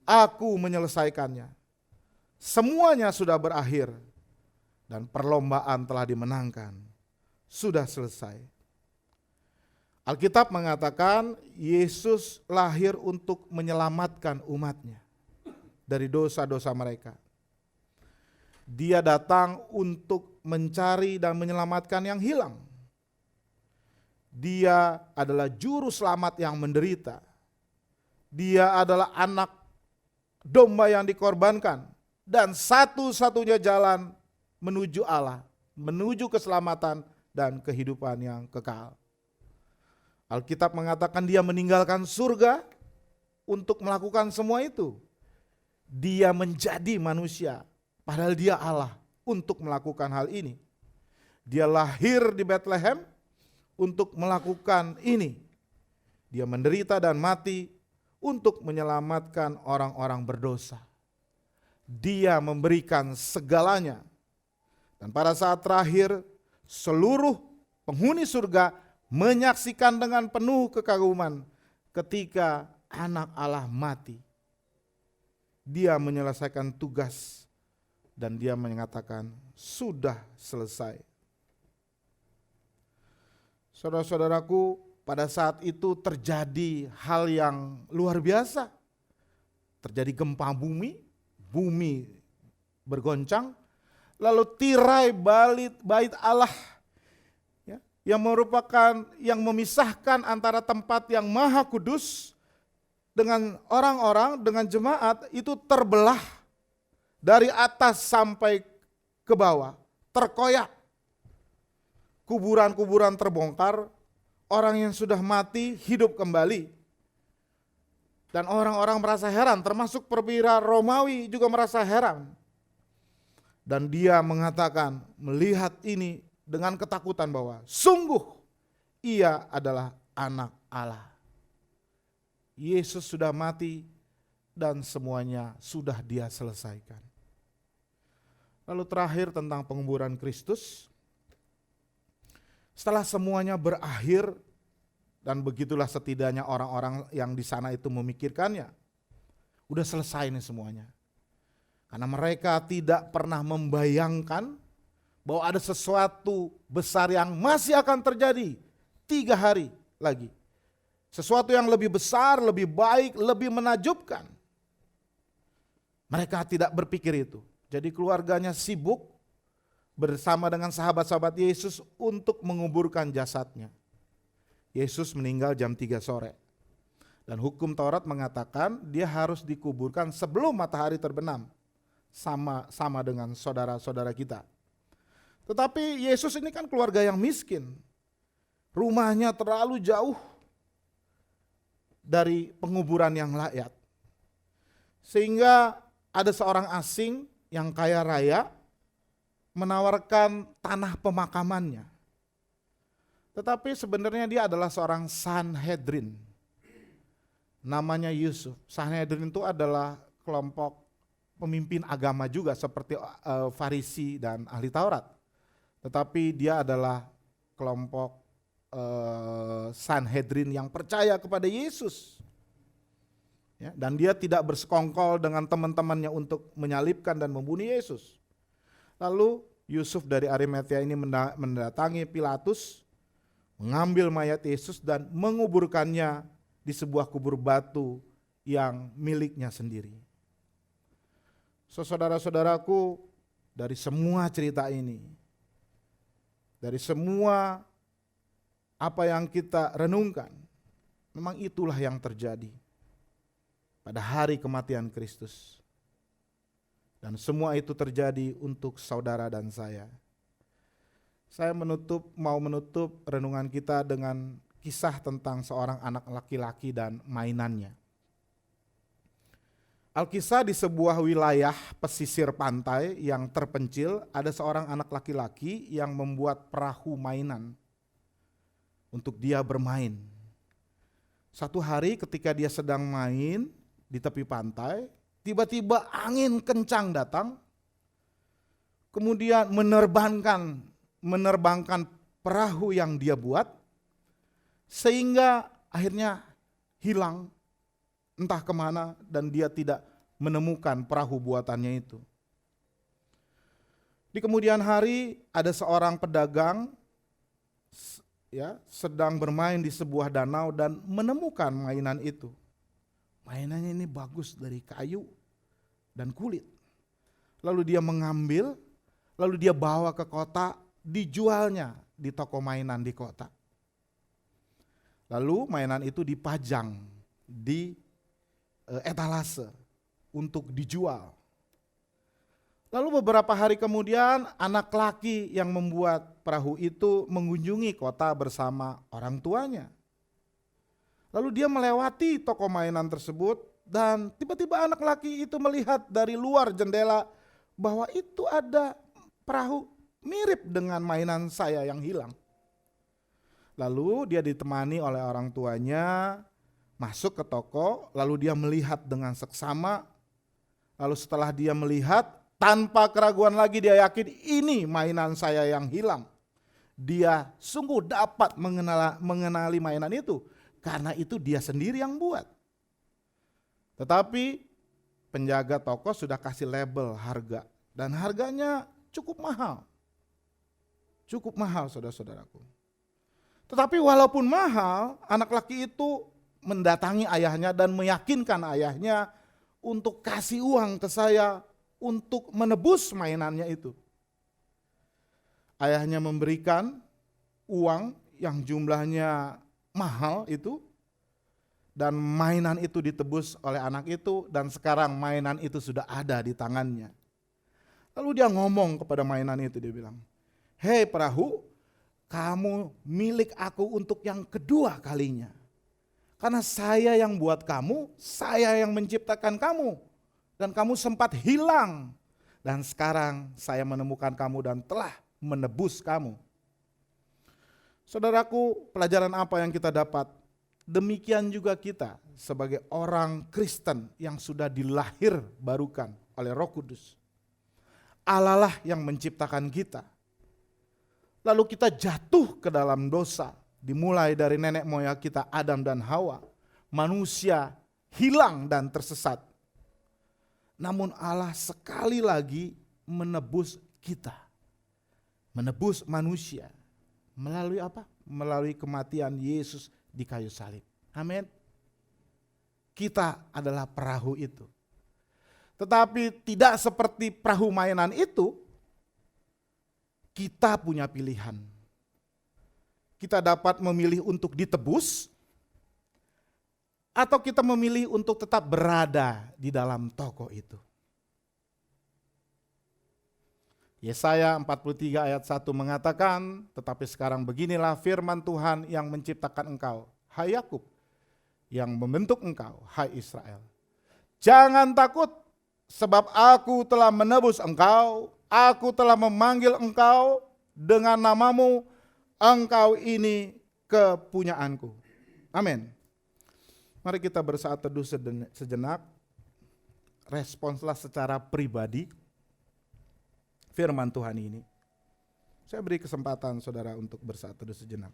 aku menyelesaikannya. Semuanya sudah berakhir dan perlombaan telah dimenangkan. Sudah selesai. Alkitab mengatakan Yesus lahir untuk menyelamatkan umatnya dari dosa-dosa mereka. Dia datang untuk mencari dan menyelamatkan yang hilang. Dia adalah juru selamat yang menderita. Dia adalah anak domba yang dikorbankan. Dan satu-satunya jalan menuju Allah, menuju keselamatan dan kehidupan yang kekal. Alkitab mengatakan dia meninggalkan surga untuk melakukan semua itu. Dia menjadi manusia, padahal dia Allah untuk melakukan hal ini. Dia lahir di Bethlehem untuk melakukan ini. Dia menderita dan mati untuk menyelamatkan orang-orang berdosa. Dia memberikan segalanya. Dan pada saat terakhir, seluruh penghuni surga menyaksikan dengan penuh kekaguman ketika anak Allah mati. Dia menyelesaikan tugas dan dia mengatakan sudah selesai. Saudara-saudaraku, pada saat itu terjadi hal yang luar biasa. Terjadi gempa bumi, bumi bergoncang, lalu tirai bait Allah yang merupakan yang memisahkan antara tempat yang maha kudus dengan orang-orang, dengan jemaat itu terbelah dari atas sampai ke bawah, terkoyak. Kuburan-kuburan terbongkar, orang yang sudah mati hidup kembali. Dan orang-orang merasa heran, termasuk perwira Romawi juga merasa heran. Dan dia mengatakan, melihat ini dengan ketakutan bahwa sungguh ia adalah anak Allah. Yesus sudah mati dan semuanya sudah dia selesaikan. Lalu terakhir tentang penguburan Kristus. Setelah semuanya berakhir, dan begitulah setidaknya orang-orang yang di sana itu memikirkannya, udah selesai nih semuanya. Karena mereka tidak pernah membayangkan bahwa ada sesuatu besar yang masih akan terjadi 3 hari lagi. Sesuatu yang lebih besar, lebih baik, lebih menakjubkan. Mereka tidak berpikir itu. Jadi keluarganya sibuk bersama dengan sahabat-sahabat Yesus untuk menguburkan jasadnya. Yesus meninggal jam 3 sore. Dan hukum Taurat mengatakan dia harus dikuburkan sebelum matahari terbenam. Sama dengan saudara-saudara kita. Tetapi Yesus ini kan keluarga yang miskin. Rumahnya terlalu jauh dari penguburan yang layak. Sehingga ada seorang asing yang kaya raya menawarkan tanah pemakamannya. Tetapi sebenarnya dia adalah seorang Sanhedrin. Namanya Yusuf. Sanhedrin itu adalah kelompok pemimpin agama juga seperti Farisi dan ahli Taurat. Tetapi dia adalah kelompok Sanhedrin yang percaya kepada Yesus. Ya, dan dia tidak bersekongkol dengan teman-temannya untuk menyalibkan dan membunuh Yesus. Lalu Yusuf dari Arimatea ini mendatangi Pilatus, mengambil mayat Yesus dan menguburkannya di sebuah kubur batu yang miliknya sendiri. Saudara-saudaraku, dari semua cerita ini, dari semua apa yang kita renungkan, memang itulah yang terjadi pada hari kematian Kristus. Dan semua itu terjadi untuk saudara dan saya. Saya mau menutup renungan kita dengan kisah tentang seorang anak laki-laki dan mainannya. Alkisah di sebuah wilayah pesisir pantai yang terpencil, ada seorang anak laki-laki yang membuat perahu mainan untuk dia bermain. Satu hari ketika dia sedang main di tepi pantai, tiba-tiba angin kencang datang, kemudian menerbangkan perahu yang dia buat, sehingga akhirnya hilang entah kemana dan dia tidak menemukan perahu buatannya itu. Di kemudian hari ada seorang pedagang sedang bermain di sebuah danau dan menemukan mainan itu. Mainannya ini bagus dari kayu dan kulit. Lalu dia mengambil, lalu dia bawa ke kota, dijualnya di toko mainan di kota. Lalu mainan itu dipajang di etalase untuk dijual. Lalu beberapa hari kemudian anak laki yang membuat perahu itu mengunjungi kota bersama orang tuanya. Lalu dia melewati toko mainan tersebut dan tiba-tiba anak laki itu melihat dari luar jendela bahwa itu ada perahu mirip dengan mainan saya yang hilang. Lalu dia ditemani oleh orang tuanya masuk ke toko, lalu dia melihat dengan seksama. Lalu setelah dia melihat, tanpa keraguan lagi dia yakin ini mainan saya yang hilang. Dia sungguh dapat mengenali mainan itu, karena itu dia sendiri yang buat. Tetapi penjaga toko sudah kasih label harga, dan harganya cukup mahal. Cukup mahal saudara-saudaraku. Tetapi walaupun mahal, anak laki itu mendatangi ayahnya dan meyakinkan ayahnya untuk kasih uang ke saya untuk menebus mainannya itu. Ayahnya memberikan uang yang jumlahnya mahal itu, dan mainan itu ditebus oleh anak itu, dan sekarang mainan itu sudah ada di tangannya. Lalu dia ngomong kepada mainan itu, dia bilang, "Hei perahu, kamu milik aku untuk yang kedua kalinya. Karena saya yang buat kamu, saya yang menciptakan kamu. Dan kamu sempat hilang. Dan sekarang saya menemukan kamu dan telah menebus kamu." Saudaraku, pelajaran apa yang kita dapat? Demikian juga kita sebagai orang Kristen yang sudah dilahir barukan oleh Roh Kudus. Allah lah yang menciptakan kita. lalu kita jatuh ke dalam dosa. Dimulai dari nenek moyang kita Adam dan Hawa. Manusia hilang dan tersesat. Namun Allah sekali lagi menebus kita. Menebus manusia. Melalui apa? Melalui kematian Yesus di kayu salib. Amin. Kita adalah perahu itu. Tetapi tidak seperti perahu mainan itu, kita punya pilihan. Kita dapat memilih untuk ditebus, atau kita memilih untuk tetap berada di dalam toko itu. Yesaya 43 ayat 1 mengatakan, tetapi sekarang beginilah firman Tuhan yang menciptakan engkau, hai Yakub, yang membentuk engkau, hai Israel. Jangan takut, sebab aku telah menebus engkau, aku telah memanggil engkau dengan namamu, engkau ini kepunyaanku. Amin. Mari kita bersaat teduh sejenak, responslah secara pribadi firman Tuhan ini. Saya beri kesempatan saudara untuk bersaat teduh sejenak.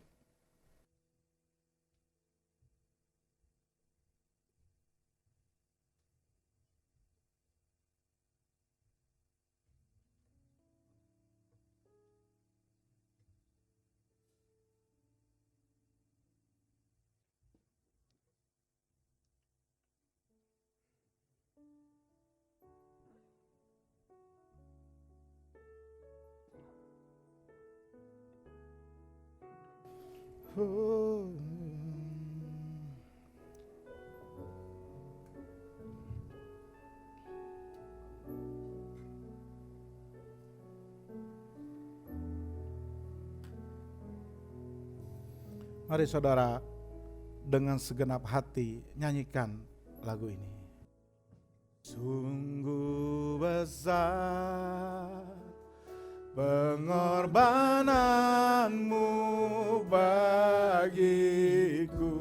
Mari saudara dengan segenap hati nyanyikan lagu ini. Sungguh besar pengorbananmu bagiku,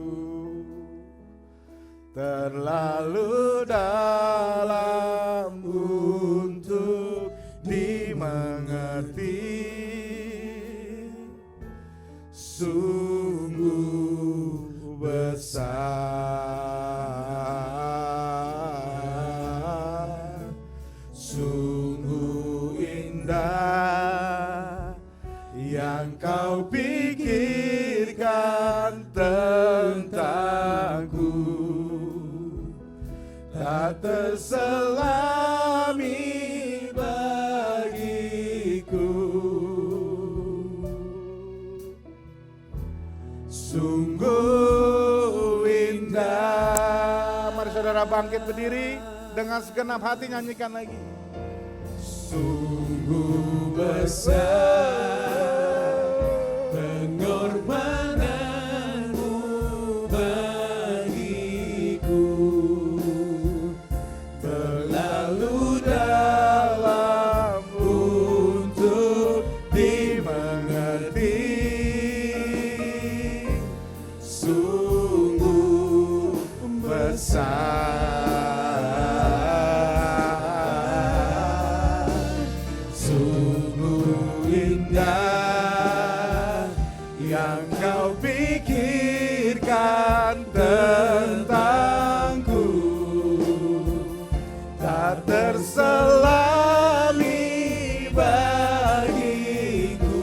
terlalu dalam untuk dimengerti. Sungguh besar, sungguh indah yang kau pikirkan tentangku, tak terselami bagiku. Sungguh indah. Mari saudara bangkit berdiri, dengan segenap hati nyanyikan lagi. Sungguh besar pengorbananmu bagiku, terlalu dalam untuk dimengerti. Sungguh besar, sungguh indah yang kau pikirkan tentangku, tak terselami bagiku.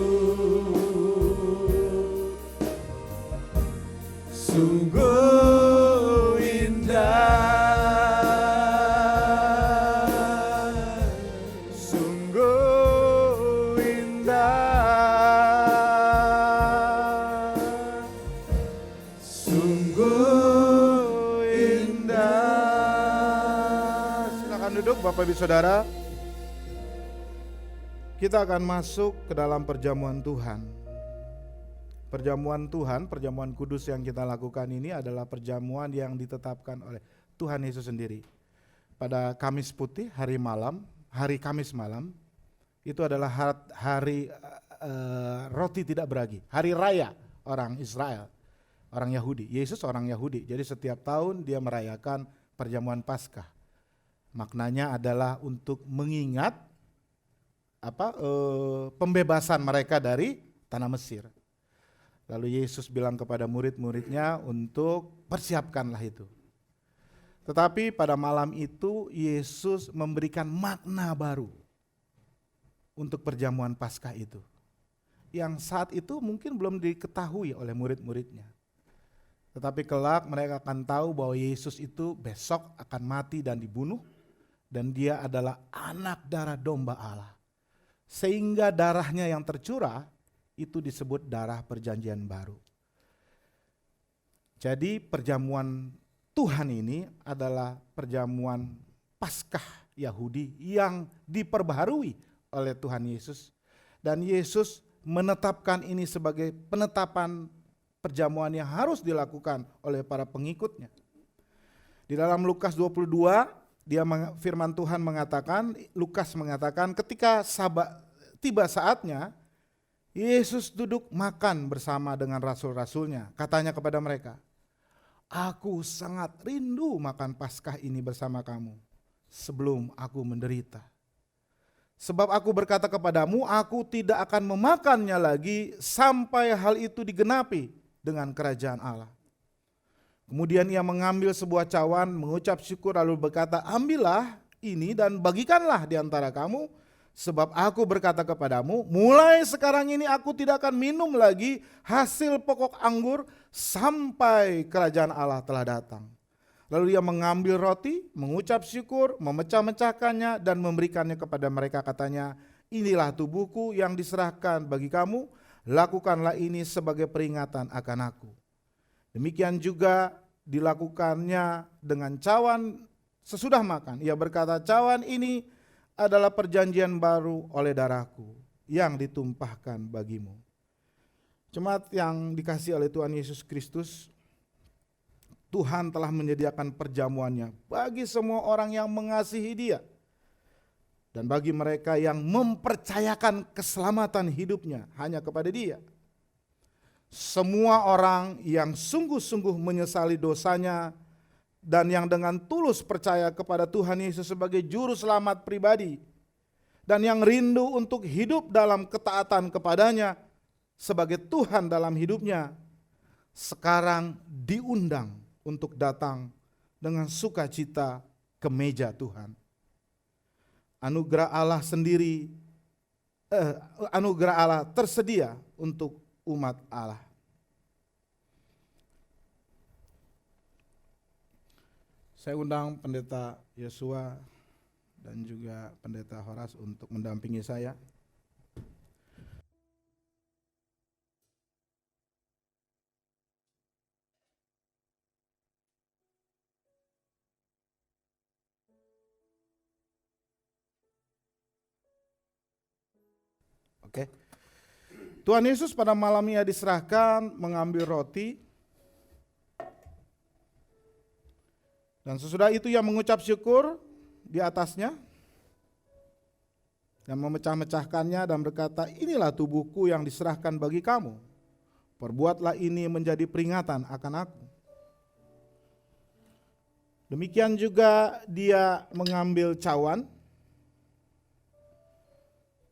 Sungguh indah, sungguh indah, sungguh indah. Silakan duduk Bapak Ibu Saudara. Kita akan masuk ke dalam perjamuan Tuhan. Perjamuan Tuhan, perjamuan kudus yang kita lakukan ini adalah perjamuan yang ditetapkan oleh Tuhan Yesus sendiri. Pada Kamis Putih, hari Kamis malam, itu adalah hari roti tidak beragi, hari raya orang Israel, orang Yahudi. Yesus orang Yahudi, jadi setiap tahun dia merayakan perjamuan Paskah. Maknanya adalah untuk mengingat pembebasan mereka dari tanah Mesir. Lalu Yesus bilang kepada murid-muridnya untuk persiapkanlah itu. Tetapi pada malam itu Yesus memberikan makna baru untuk perjamuan Paskah itu, yang saat itu mungkin belum diketahui oleh murid-muridnya. Tetapi kelak mereka akan tahu bahwa Yesus itu besok akan mati dan dibunuh, dan dia adalah anak darah domba Allah. Sehingga darahnya yang tercurah itu disebut darah perjanjian baru. Jadi perjamuan Tuhan ini adalah perjamuan Paskah Yahudi yang diperbaharui oleh Tuhan Yesus. Dan Yesus menetapkan ini sebagai penetapan perjamuan yang harus dilakukan oleh para pengikutnya. Di dalam Lukas 22, firman Tuhan mengatakan, Lukas mengatakan ketika tiba saatnya, Yesus duduk makan bersama dengan rasul-rasulnya. Katanya kepada mereka, aku sangat rindu makan Paskah ini bersama kamu sebelum aku menderita. Sebab aku berkata kepadamu, aku tidak akan memakannya lagi sampai hal itu digenapi dengan kerajaan Allah. Kemudian ia mengambil sebuah cawan, mengucap syukur lalu berkata, ambillah ini dan bagikanlah di antara kamu. Sebab aku berkata kepadamu, mulai sekarang ini aku tidak akan minum lagi hasil pokok anggur sampai kerajaan Allah telah datang. Lalu dia mengambil roti, mengucap syukur, memecah-mecahkannya dan memberikannya kepada mereka. Katanya, inilah tubuhku yang diserahkan bagi kamu, lakukanlah ini sebagai peringatan akan aku. Demikian juga dilakukannya dengan cawan sesudah makan. Ia berkata, cawan ini adalah perjanjian baru oleh darahku yang ditumpahkan bagimu. Jemaat yang dikasihi oleh Tuhan Yesus Kristus, Tuhan telah menyediakan perjamuannya bagi semua orang yang mengasihi Dia dan bagi mereka yang mempercayakan keselamatan hidupnya hanya kepada Dia. Semua orang yang sungguh-sungguh menyesali dosanya dan yang dengan tulus percaya kepada Tuhan Yesus sebagai juru selamat pribadi dan yang rindu untuk hidup dalam ketaatan kepadanya sebagai Tuhan dalam hidupnya, sekarang diundang untuk datang dengan sukacita ke meja Tuhan. Anugerah Allah tersedia untuk umat Allah. Saya undang Pendeta Yosua dan juga Pendeta Horas untuk mendampingi saya. Oke. Tuhan Yesus pada malamnya diserahkan mengambil roti. Dan sesudah itu ia mengucap syukur di atasnya dan memecah-mecahkannya dan berkata, inilah tubuhku yang diserahkan bagi kamu. Perbuatlah ini menjadi peringatan akan aku. Demikian juga dia mengambil cawan.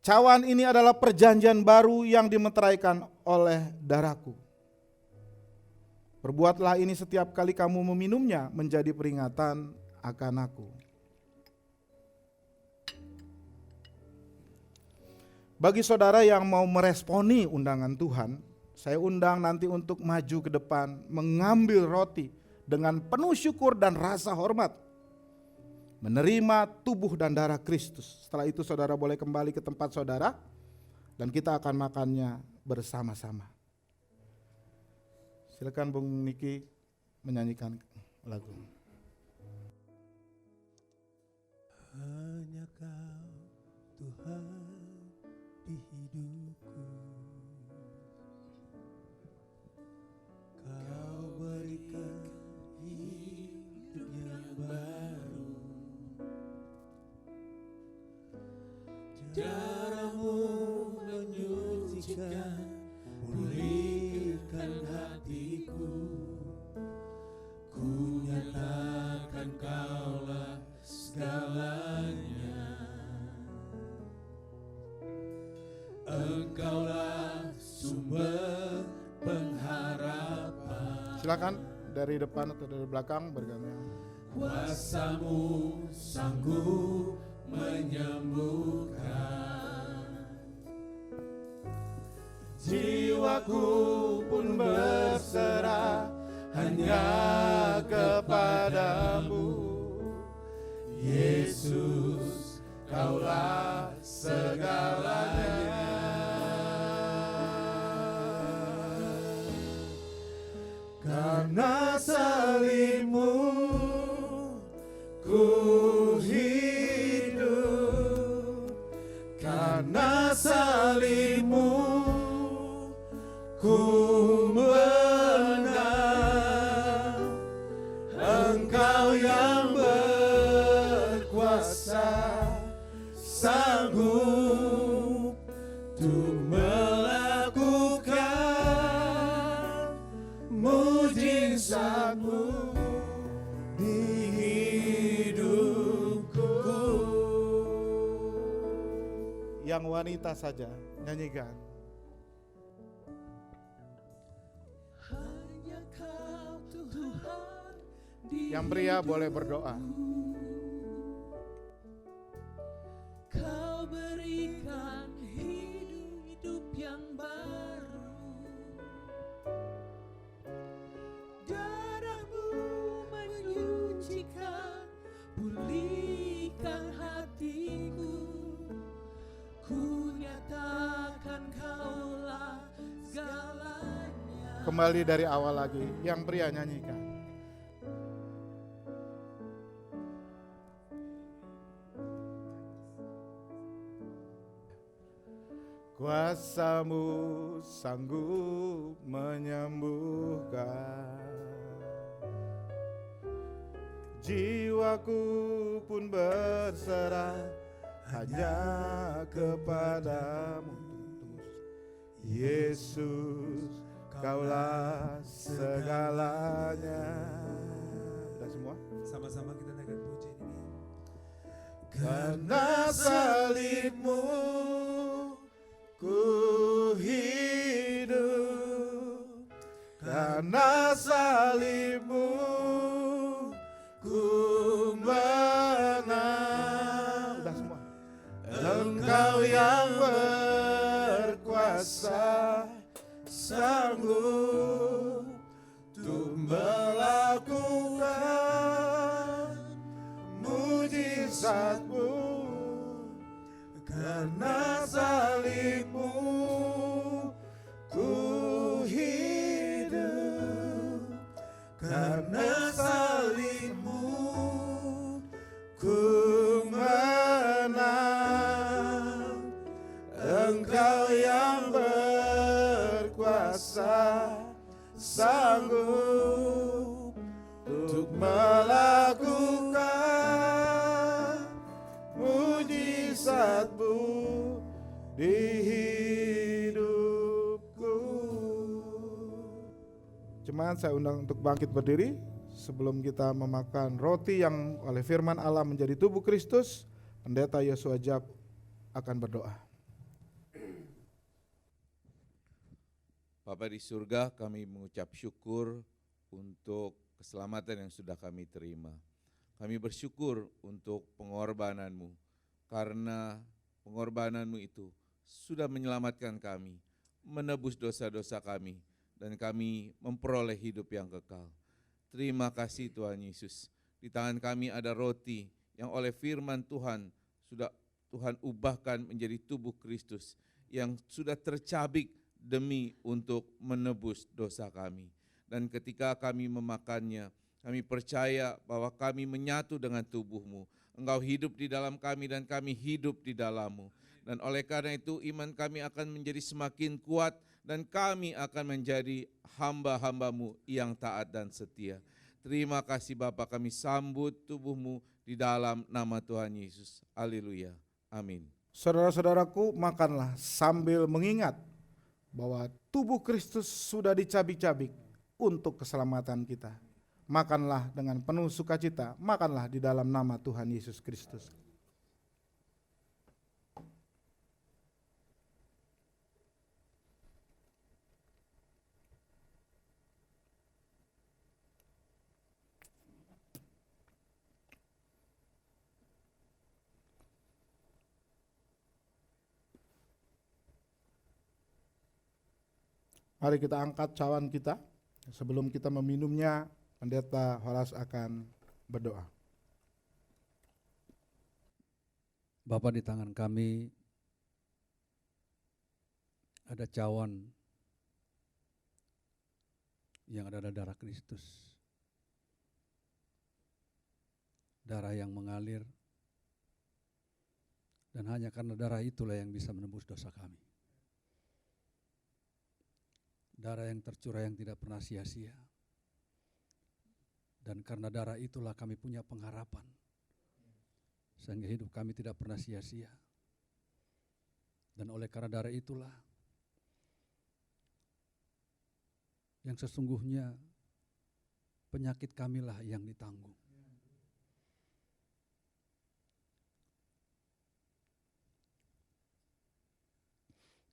Cawan ini adalah perjanjian baru yang dimeteraikan oleh darahku. Perbuatlah ini setiap kali kamu meminumnya menjadi peringatan akan aku. Bagi saudara yang mau meresponi undangan Tuhan, saya undang nanti untuk maju ke depan, mengambil roti dengan penuh syukur dan rasa hormat, menerima tubuh dan darah Kristus. Setelah itu saudara boleh kembali ke tempat saudara dan kita akan makannya bersama-sama. Silakan Bung Niki menyanyikan lagu.
Hanya Kau Tuhan di hidupku, Kau berikan hidup yang baru. Darahmu menyucikan, pulihkan hatiku. Ku nyatakan Kaulah segalanya. berpengharapan.
Silakan dari depan atau dari belakang bergantian.
Kuasa-Mu sanggup menyembuhkan. Jiwaku pun berserah hanya kepadamu. Yesus, Kaulah segalanya. Karena salib-Mu ku hidup, karena salib-Mu ku menang. Engkau yang berkuasa, sanggup untuk melakukan mujizat-Mu di hidupku.
Yang wanita saja nyanyikan.
Hanya Kau Tuhan di
Yang pria boleh berdoa.
Kau berikan hidup yang baru. Darah-Mu menyucikan, pulihkan hatiku. Ku nyatakan Kaulah segalanya.
Kembali dari awal lagi. Yang pria nyanyikan. Kuasa-Mu sanggup menyembuhkan. Jiwaku pun berserah hanya kepadamu. Yesus, Kaulah segalanya. Udah semua?
Sama-sama kita naikkan pujian ini.
Karena salib-Mu ku hidup, karena salib-Mu ku menang. Udah semua. Engkau yang berkuasa, sanggup untuk melakukan mujizat-Mu. Karena salib-Mu ku hidup, karena salib-Mu ku menang. Engkau yang berkuasa, sanggup untuk melakukan mujizat-Mu di hidupku. Jemaat, saya undang untuk bangkit berdiri sebelum kita memakan roti yang oleh firman Allah menjadi tubuh Kristus. Pendeta Yosua Jab akan berdoa.
Bapa di surga, kami mengucap syukur untuk keselamatan yang sudah kami terima. Kami bersyukur untuk pengorbanan-Mu, karena pengorbanan-Mu itu sudah menyelamatkan kami, menebus dosa-dosa kami, dan kami memperoleh hidup yang kekal. Terima kasih Tuhan Yesus. Di tangan kami ada roti yang oleh firman Tuhan sudah Tuhan ubahkan menjadi tubuh Kristus yang sudah tercabik demi untuk menebus dosa kami. Dan ketika kami memakannya, kami percaya bahwa kami menyatu dengan tubuh-Mu. Engkau hidup di dalam kami dan kami hidup di dalam-Mu. Dan oleh karena itu iman kami akan menjadi semakin kuat dan kami akan menjadi hamba-hamba-Mu yang taat dan setia. Terima kasih Bapa, kami sambut tubuh-Mu di dalam nama Tuhan Yesus. Haleluya. Amin.
Saudara-saudaraku, makanlah sambil mengingat bahwa tubuh Kristus sudah dicabik-cabik untuk keselamatan kita. Makanlah dengan penuh sukacita, makanlah di dalam nama Tuhan Yesus Kristus. Mari kita angkat cawan kita. Sebelum kita meminumnya, Pendeta Horas akan berdoa.
Bapa, di tangan kami ada cawan yang ada darah Kristus. Darah yang mengalir, dan hanya karena darah itulah yang bisa menembus dosa kami. Darah yang tercurah yang tidak pernah sia-sia. Dan karena darah itulah kami punya pengharapan, sehingga hidup kami tidak pernah sia-sia. Dan oleh karena darah itulah yang sesungguhnya penyakit kamilah yang ditanggung.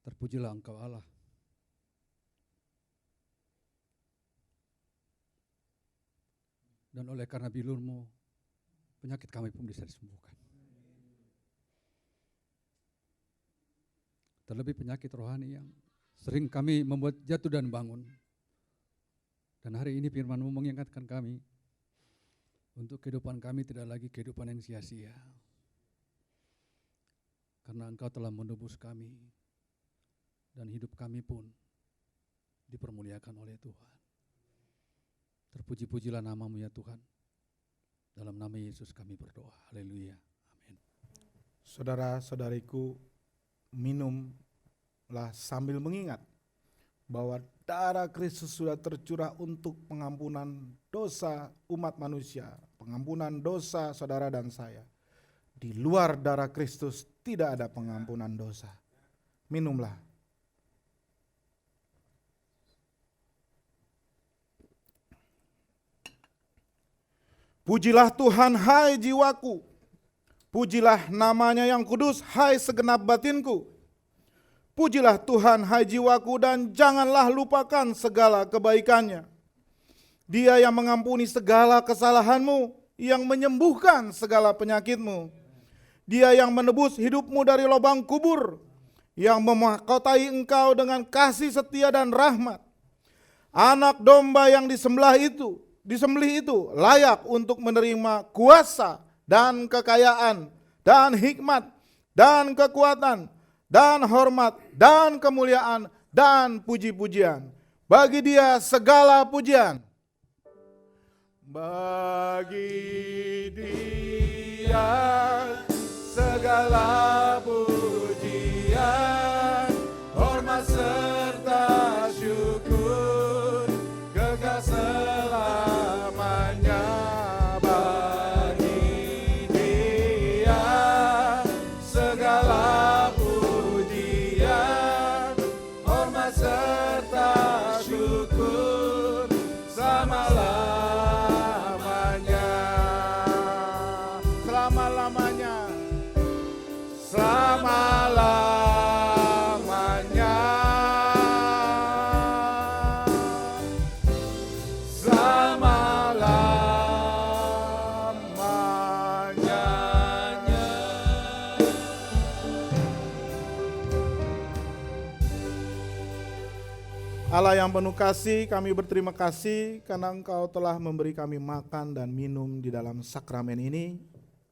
Terpujilah Engkau Allah, dan oleh karena bilur-Mu penyakit kami pun bisa disembuhkan. Terlebih penyakit rohani yang sering kami membuat jatuh dan bangun. Dan hari ini firman-Mu mengingatkan kami untuk kehidupan kami tidak lagi kehidupan yang sia-sia. Karena Engkau telah menebus kami dan hidup kami pun dipermuliakan oleh Tuhan. Terpuji-pujilah nama-Mu ya Tuhan. Dalam nama Yesus kami berdoa. Haleluya. Amin.
Saudara-saudariku, minumlah sambil mengingat bahwa darah Kristus sudah tercurah untuk pengampunan dosa umat manusia, pengampunan dosa saudara dan saya. Di luar darah Kristus tidak ada pengampunan dosa. Minumlah. Pujilah Tuhan, hai jiwaku. Pujilah namanya yang kudus, hai segenap batinku. Pujilah Tuhan, hai jiwaku, dan janganlah lupakan segala kebaikannya. Dia yang mengampuni segala kesalahanmu, yang menyembuhkan segala penyakitmu. Dia yang menebus hidupmu dari lubang kubur, yang memahkotai engkau dengan kasih setia dan rahmat. Anak domba yang disembelih itu layak untuk menerima kuasa dan kekayaan dan hikmat dan kekuatan dan hormat dan kemuliaan dan puji-pujian. Bagi Dia segala pujian. Bagi Dia segala pujian, hormat serta syukur, kekal selamanya. Bagi Dia segala pujian, hormat serta syukur, selama-lamanya. Selama-lamanya. Selama-lamanya. Selama-lamanya. Allah yang penuh kasih, kami berterima kasih karena Engkau telah memberi kami makan dan minum di dalam sakramen ini,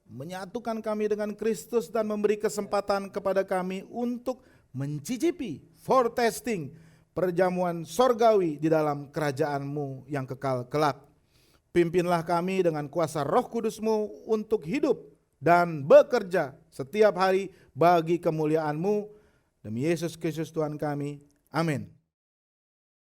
menyatukan kami dengan Kristus dan memberi kesempatan kepada kami untuk mencicipi, foretasting, perjamuan sorgawi di dalam kerajaan-Mu yang kekal kelak. Pimpinlah kami dengan kuasa Roh Kudus-Mu untuk hidup dan bekerja setiap hari bagi kemuliaan-Mu. Demi Yesus Kristus Tuhan kami. Amin.